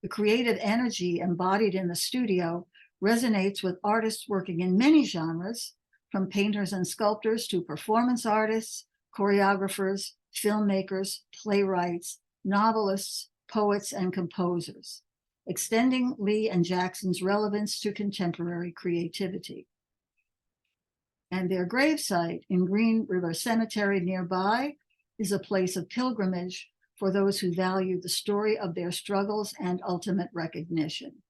The creative energy embodied in the studio resonates with artists working in many genres, from painters and sculptors to performance artists, choreographers, filmmakers, playwrights, novelists, poets, and composers, extending Lee and Jackson's relevance to contemporary creativity. And their gravesite in Green River Cemetery nearby is a place of pilgrimage for those who value the story of their struggles and ultimate recognition.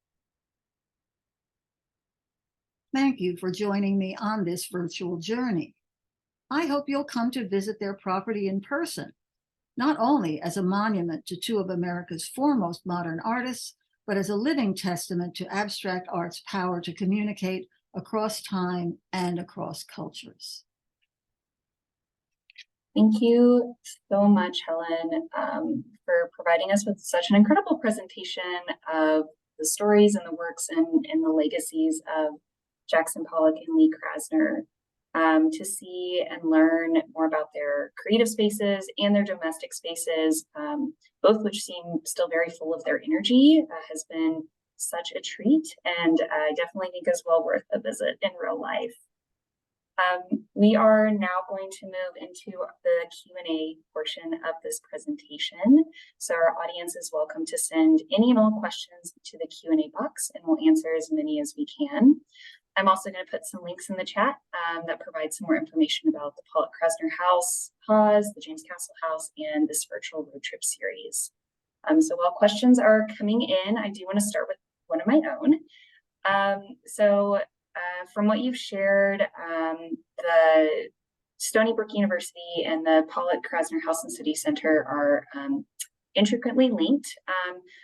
Thank you for joining me on this virtual journey. I hope you'll come to visit their property in person, not only as a monument to two of America's foremost modern artists, but as a living testament to abstract art's power to communicate across time and across cultures. Thank you so much, Helen, for providing us with such an incredible presentation of the stories and the works and the legacies of Jackson Pollock and Lee Krasner. To see and learn more about their creative spaces and their domestic spaces, both which seem still very full of their energy, has been such a treat, and I definitely think is well worth a visit in real life. We are now going to move into the Q&A portion of this presentation. So our audience is welcome to send any and all questions to the Q&A box, and we'll answer as many as we can. I'm also going to put some links in the chat that provide some more information about the Pollock-Krasner House, HAHS, the James Castle House, and this virtual road trip series. So while questions are coming in, I do want to start with one of my own. From what you've shared, the Stony Brook University and the Pollock-Krasner House and City Center are intricately linked.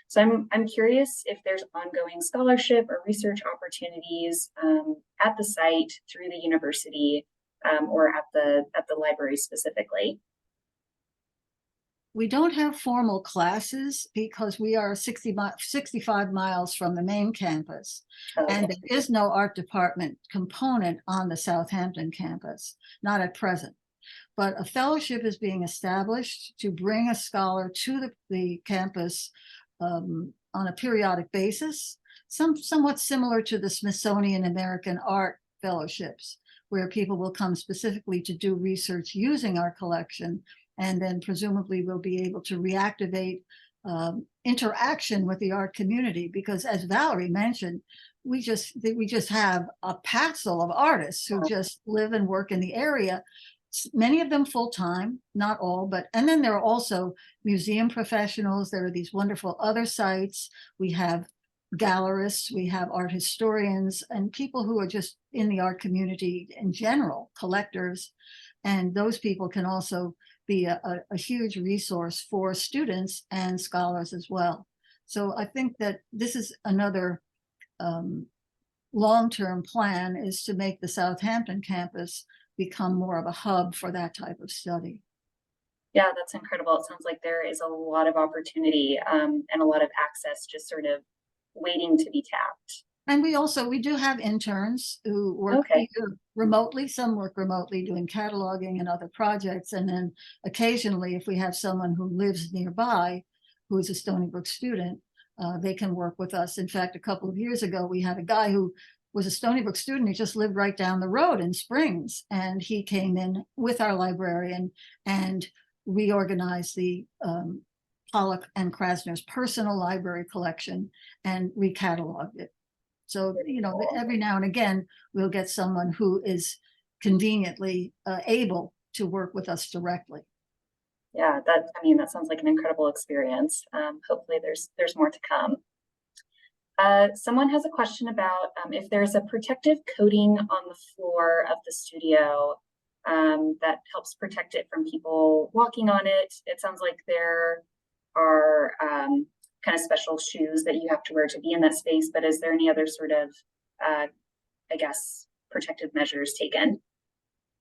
So I'm curious if there's ongoing scholarship or research opportunities at the site through the university or at the library specifically. We don't have formal classes because we are 65 miles from the main campus. Okay. And there is no art department component on the Southampton campus, not at present. But a fellowship is being established to bring a scholar to the campus on a periodic basis, somewhat similar to the Smithsonian American Art Fellowships, where people will come specifically to do research using our collection, and then presumably we'll be able to reactivate interaction with the art community, because as Valerie mentioned, we just have a passel of artists who just live and work in the area, many of them full-time, not all, but, and then there are also museum professionals. There are these wonderful other sites. We have gallerists, we have art historians, and people who are just in the art community in general, collectors, and those people can also be a huge resource for students and scholars as well. So I think that this is another long-term plan, is to make the Southampton campus become more of a hub for that type of study. Yeah, that's incredible. It sounds like there is a lot of opportunity and a lot of access just sort of waiting to be tapped. And we do have interns who work either remotely, some work remotely doing cataloging and other projects. And then occasionally, if we have someone who lives nearby, who is a Stony Brook student, they can work with us. In fact, a couple of years ago, we had a guy who was a Stony Brook student. He just lived right down the road in Springs. And he came in with our librarian and reorganized the Pollock and Krasner's personal library collection and recatalogued it. So, you know, every now and again, we'll get someone who is conveniently able to work with us directly. Yeah, that sounds like an incredible experience. Hopefully there's more to come. Someone has a question about if there's a protective coating on the floor of the studio that helps protect it from people walking on it. It sounds like there are kind of special shoes that you have to wear to be in that space, but is there any other sort of, I guess, protective measures taken?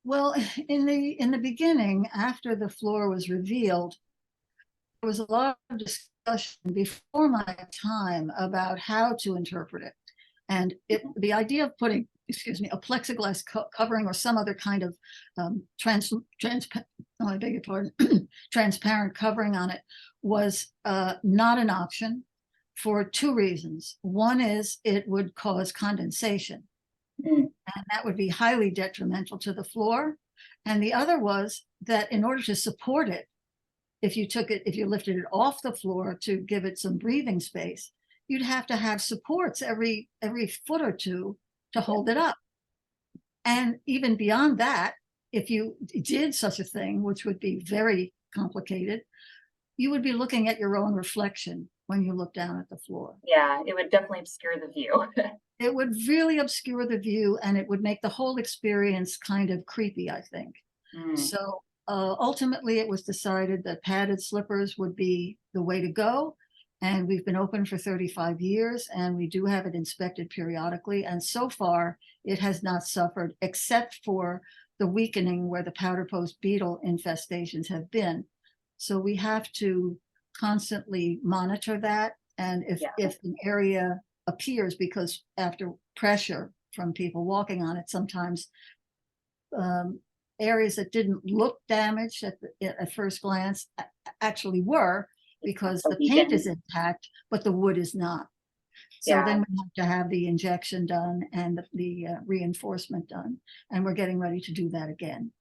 Well, in the beginning, after the floor was revealed, there was a lot of discussion before my time about how to interpret it. And the idea of putting, a plexiglass covering or some other kind of transparent covering on it was not an option for two reasons. One is it would cause condensation, and that would be highly detrimental to the floor. And the other was that in order to support it, if you lifted it off the floor to give it some breathing space, you'd have to have supports every foot or two to hold it up. And even beyond that, if you did such a thing, which would be very complicated, you would be looking at your own reflection when you look down at the floor. Yeah, it would definitely obscure the view. It would really obscure the view, and it would make the whole experience kind of creepy, I think. So ultimately, it was decided that padded slippers would be the way to go. And we've been open for 35 years, and we do have it inspected periodically. And so far, it has not suffered, except for the weakening where the powder post beetle infestations have been. So we have to constantly monitor that. And if an area appears, because after pressure from people walking on it, sometimes areas that didn't look damaged at first glance actually were, because the paint is intact, but the wood is not. So then we have to have the injection done and the reinforcement done. And we're getting ready to do that again.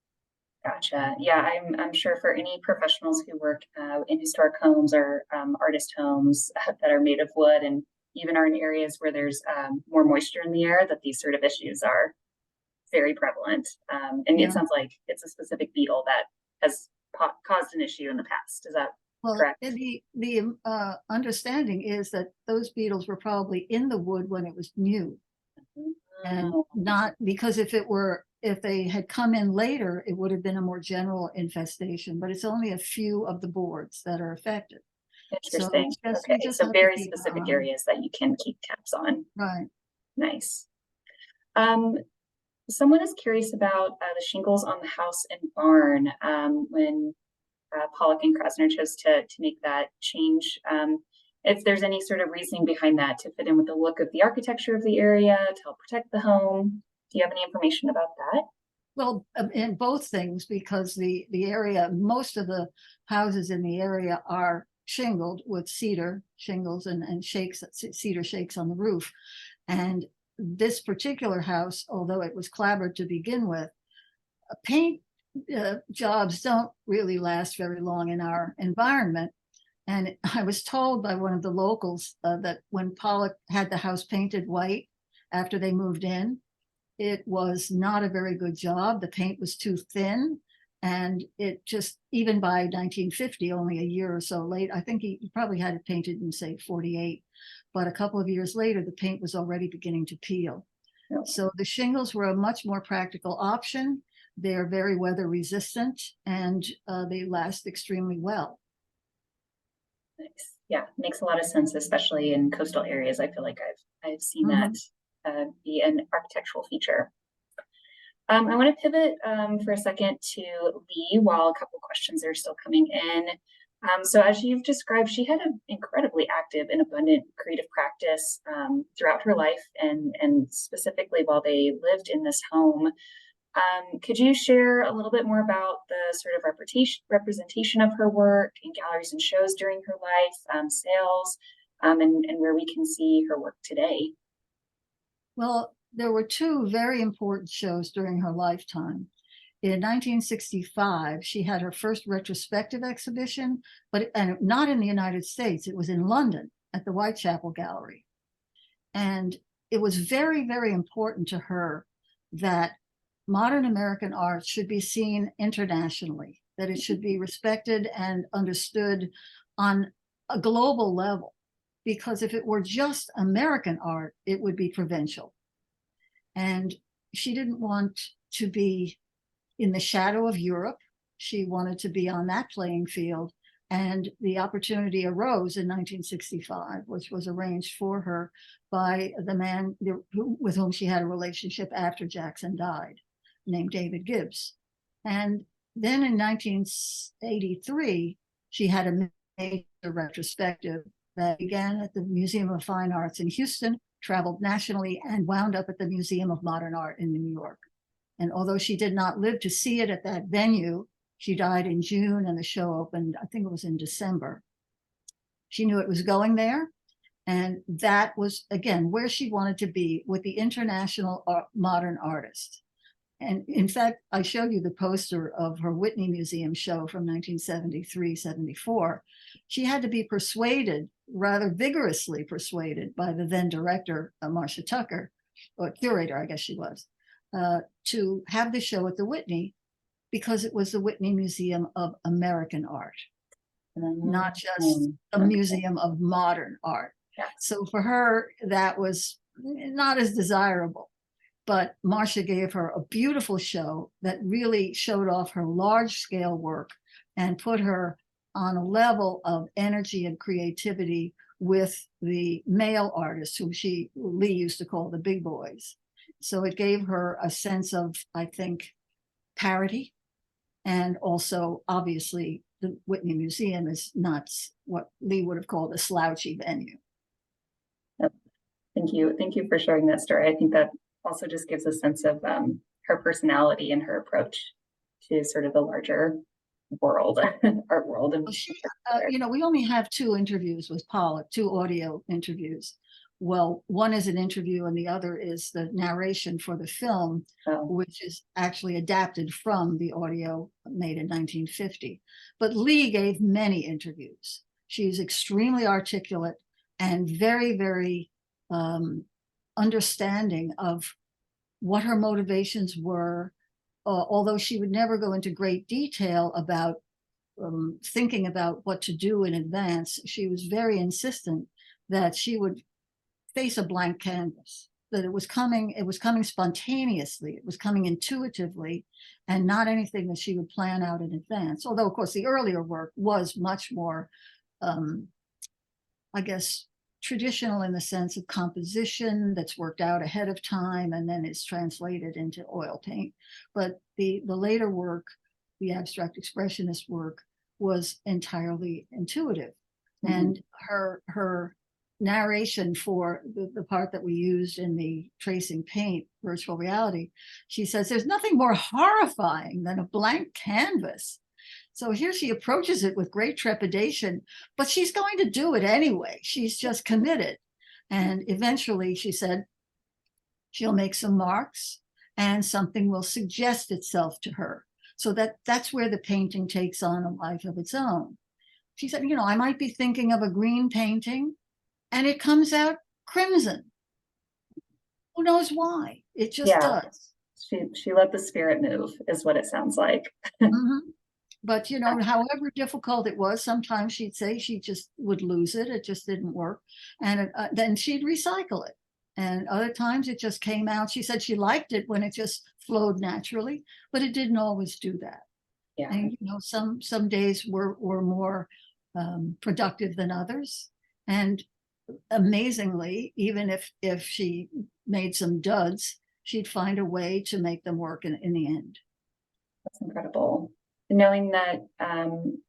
Gotcha. Yeah, I'm sure for any professionals who work in historic homes or artist homes that are made of wood, and even are in areas where there's more moisture in the air, that these sort of issues are very prevalent. And it sounds like it's a specific beetle that has caused an issue in the past. Is that correct? The understanding is that those beetles were probably in the wood when it was new, and not because if they had come in later, it would have been a more general infestation. But it's only a few of the boards that are affected. So Interesting. it's just, Okay, we just so have to very keep an specific eye. areas that you can keep tabs on. Right. Nice. Someone is curious about the shingles on the house and barn when Pollock and Krasner chose to make that change. If there's any sort of reasoning behind that to fit in with the look of the architecture of the area to help protect the home. Do you have any information about that? Well, in both things, because the area, most of the houses in the area are shingled with cedar shingles and shakes, cedar shakes on the roof. And this particular house, although it was clapboard to begin with, paint jobs don't really last very long in our environment. And I was told by one of the locals that when Pollock had the house painted white after they moved in, it was not a very good job. The paint was too thin. And it just, even by 1950, only a year or so late, I think he probably had it painted in, say, 48. But a couple of years later, the paint was already beginning to peel. Okay. So the shingles were a much more practical option. They're very weather resistant and they last extremely well. Nice. Yeah, makes a lot of sense, especially in coastal areas. I feel like I've seen that be an architectural feature. I want to pivot for a second to Lee while a couple questions are still coming in. So as you've described, she had an incredibly active and abundant creative practice throughout her life and specifically while they lived in this home. Could you share a little bit more about the sort of representation of her work in galleries and shows during her life, sales, and where we can see her work today? Well, there were two very important shows during her lifetime. In 1965, she had her first retrospective exhibition, and not in the United States. It was in London at the Whitechapel Gallery. And it was very, very important to her that modern American art should be seen internationally, that it should be respected and understood on a global level. Because if it were just American art, it would be provincial. And she didn't want to be in the shadow of Europe. She wanted to be on that playing field. And the opportunity arose in 1965, which was arranged for her by the man with whom she had a relationship after Jackson died, named David Gibbs. And then in 1983, she had a major retrospective that began at the Museum of Fine Arts in Houston, traveled nationally, and wound up at the Museum of Modern Art in New York. And although she did not live to see it at that venue, she died in June and the show opened, I think it was in December. She knew it was going there. And that was, again, where she wanted to be with the international modern artist. And in fact, I showed you the poster of her Whitney Museum show from 1973-74. She had to be persuaded, rather vigorously persuaded, by the then director, Marcia Tucker, or curator, I guess she was, to have the show at the Whitney, because it was the Whitney Museum of American Art, not just a museum of modern art. Yeah. So for her, that was not as desirable. But Marcia gave her a beautiful show that really showed off her large-scale work and put her on a level of energy and creativity with the male artists, whom Lee used to call the big boys. So it gave her a sense of, I think, parity. And also, obviously, the Whitney Museum is not what Lee would have called a slouchy venue. Yep. Thank you. Thank you for sharing that story. I think that also just gives a sense of her personality and her approach to sort of the larger world, art world. And we only have two interviews with Pollock, two audio interviews. Well, one is an interview and the other is the narration for the film, which is actually adapted from the audio made in 1950. But Lee gave many interviews. She's extremely articulate and very, very understanding of what her motivations were, although she would never go into great detail about thinking about what to do in advance. She was very insistent that she would face a blank canvas, that it was coming spontaneously, it was coming intuitively, and not anything that she would plan out in advance. Although, of course, the earlier work was much more I guess, traditional in the sense of composition that's worked out ahead of time and then is translated into oil paint. But the later work, the abstract expressionist work, was entirely intuitive. Mm-hmm. And her narration for the part that we used in the tracing paint virtual reality, she says, there's nothing more horrifying than a blank canvas. So here she approaches it with great trepidation, but she's going to do it anyway. She's just committed. And eventually, she said, she'll make some marks and something will suggest itself to her. So that's where the painting takes on a life of its own. She said, you know, I might be thinking of a green painting and it comes out crimson. Who knows why? It just does. She let the spirit move, is what it sounds like. Mm-hmm. But, you know, however difficult it was, sometimes she'd say she just would lose it. It just didn't work. And then she'd recycle it. And other times it just came out. She said she liked it when it just flowed naturally, but it didn't always do that. Yeah. And, you know, some days were more productive than others. And amazingly, even if she made some duds, she'd find a way to make them work in the end. That's incredible. Knowing that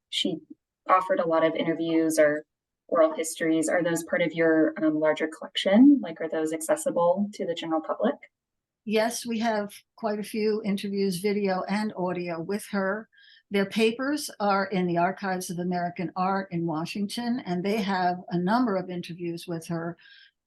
she offered a lot of interviews or oral histories, are those part of your larger collection? Like, are those accessible to the general public? Yes, we have quite a few interviews, video and audio with her. Their papers are in the Archives of American Art in Washington, and they have a number of interviews with her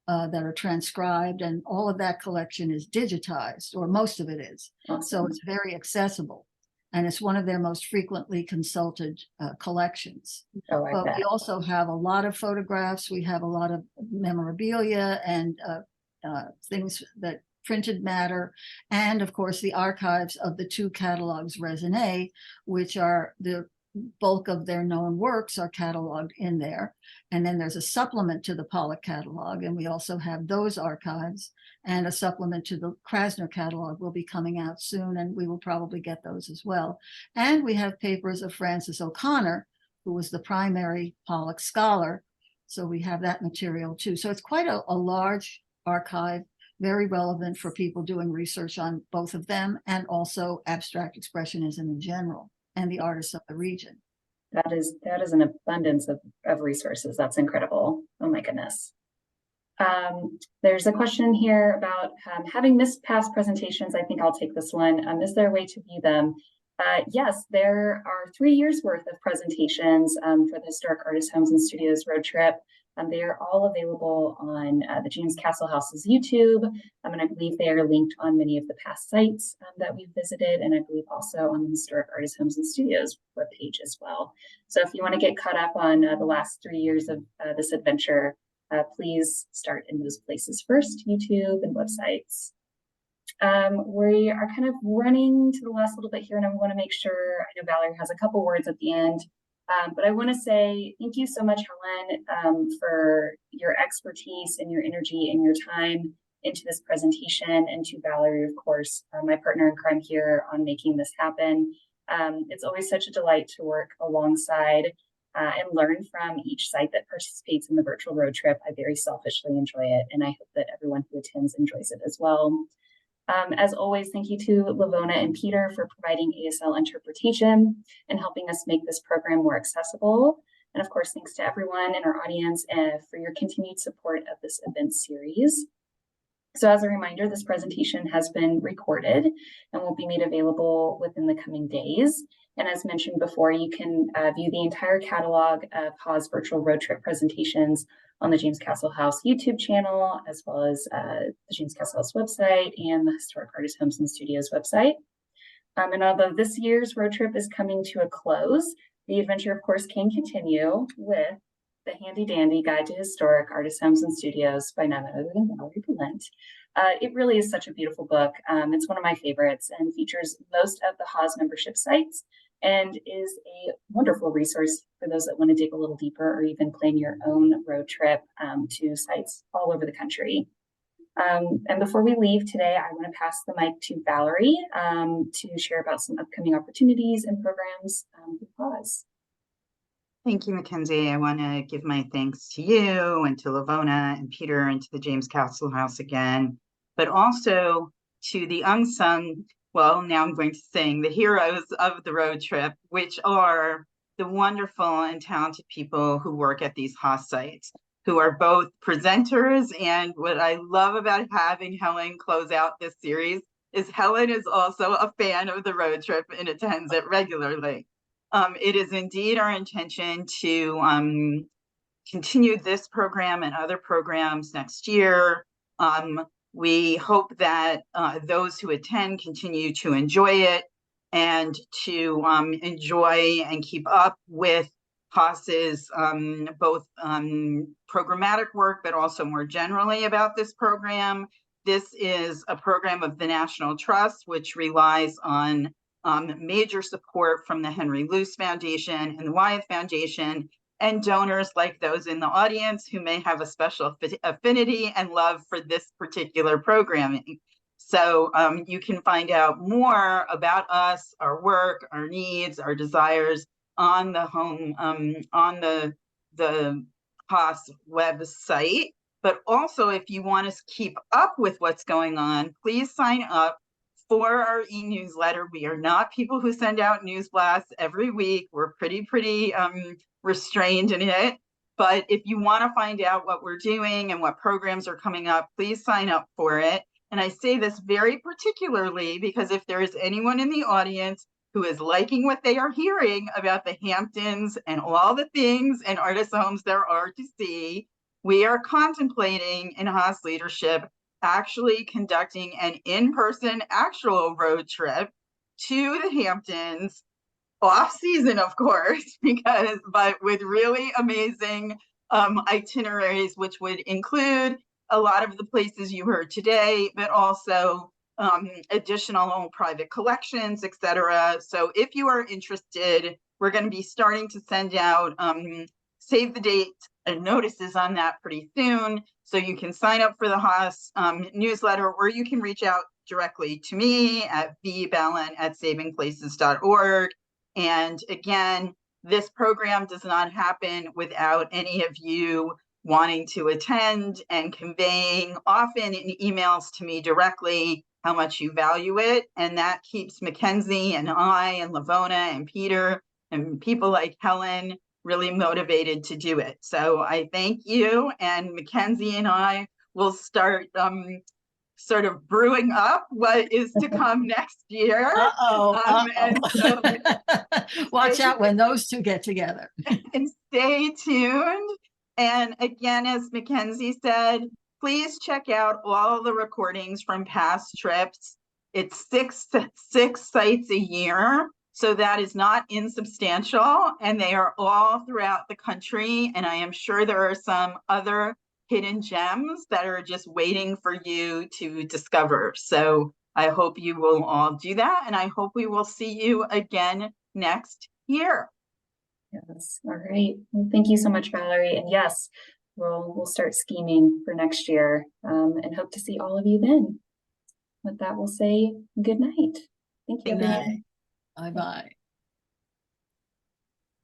that are transcribed, and all of that collection is digitized, or most of it is. Awesome. So it's very accessible. And it's one of their most frequently consulted collections. Oh, but we also have a lot of photographs. We have a lot of memorabilia and things that printed matter. And of course, the archives of the two catalogs raisonné, which are the bulk of their known works are cataloged in there. And then there's a supplement to the Pollock catalog. And we also have those archives, and a supplement to the Krasner catalog will be coming out soon, and we will probably get those as well. And we have papers of Frances O'Connor, who was the primary Pollock scholar. So we have that material too. So it's quite a large archive, very relevant for people doing research on both of them, and also abstract expressionism in general, and the artists of the region. That is an abundance of resources. That's incredible. Oh my goodness. There's a question here about having missed past presentations. I think I'll take this one. Is there a way to view them? Yes, there are 3 years worth of presentations for the Historic Artist Homes and Studios road trip. They are all available on the James Castle House's YouTube, and I believe they are linked on many of the past sites that we've visited, and I believe also on the Historic Artist Homes and Studios webpage as well. So if you want to get caught up on the last 3 years of this adventure, please start in those places first, YouTube and websites. We are kind of running to the last little bit here, and I want to make sure, I know Valerie has a couple words at the end, but I want to say thank you so much, Helen, for your expertise and your energy and your time into this presentation, and to Valerie, of course, my partner in crime here on making this happen. It's always such a delight to work alongside and learn from each site that participates in the virtual road trip. I very selfishly enjoy it, and I hope that everyone who attends enjoys it as well. As always, thank you to Lavona and Peter for providing ASL interpretation and helping us make this program more accessible. And of course, thanks to everyone in our audience for your continued support of this event series. So as a reminder, this presentation has been recorded and will be made available within the coming days. And as mentioned before, you can view the entire catalog of HAHS virtual road trip presentations on the James Castle House YouTube channel, as well as the James Castle House website and the Historic Artist Homes and Studios website. And although this year's road trip is coming to a close, the adventure, of course, can continue with the handy dandy Guide to Historic Artist Homes and Studios by none other than Valerie Bulent. It really is such a beautiful book. It's one of my favorites and features most of the HAHS membership sites, and is a wonderful resource for those that want to dig a little deeper or even plan your own road trip to sites all over the country. And before we leave today, I want to pass the mic to Valerie to share about some upcoming opportunities and programs with HAHS. Thank you, Mackenzie. I want to give my thanks to you and to Lavona and Peter and to the James Castle House again, but also to the unsung, well, now I'm going to sing, the heroes of the road trip, which are the wonderful and talented people who work at these HAHS sites, who are both presenters. And what I love about having Helen close out this series is Helen is also a fan of the road trip and attends it regularly. It is indeed our intention to continue this program and other programs next year. We hope that those who attend continue to enjoy it and to enjoy and keep up with HAHS's both programmatic work, but also more generally about this program. This is a program of the National Trust, which relies on major support from the Henry Luce Foundation and the Wyeth Foundation, and donors like those in the audience who may have a special affinity and love for this particular programming. So you can find out more about us, our work, our needs, our desires on the HAHS website. But also, if you want to keep up with what's going on, please sign up for our e-newsletter. We are not people who send out news blasts every week. We're pretty restrained in it. But if you want to find out what we're doing and what programs are coming up, please sign up for it. And I say this very particularly because if there is anyone in the audience who is liking what they are hearing about the Hamptons and all the things and artist homes there are to see, we are contemplating in HAHS leadership actually conducting an in-person actual road trip to the Hamptons, off season, of course, but with really amazing itineraries, which would include a lot of the places you heard today, but also additional private collections, etc. So if you are interested, we're going to be starting to send out save the date notices on that pretty soon. So you can sign up for the HAHS newsletter, or you can reach out directly to me at vballin@savingplaces.org. And again, this program does not happen without any of you wanting to attend and conveying often in emails to me directly how much you value it. And that keeps Mackenzie and I and Lavona and Peter and people like Helen really motivated to do it. So I thank you, and Mackenzie and I will start sort of brewing up what is to come next year. So watch out when those two get together. And stay tuned. And again, as Mackenzie said, please check out all the recordings from past trips. It's six sites a year. So that is not insubstantial, and they are all throughout the country. And I am sure there are some other hidden gems that are just waiting for you to discover. So I hope you will all do that. And I hope we will see you again next year. Yes. All right. Well, thank you so much, Valerie. And yes, we'll start scheming for next year and hope to see all of you then. With that, we'll say good night. Thank you. Good night. Bye-bye.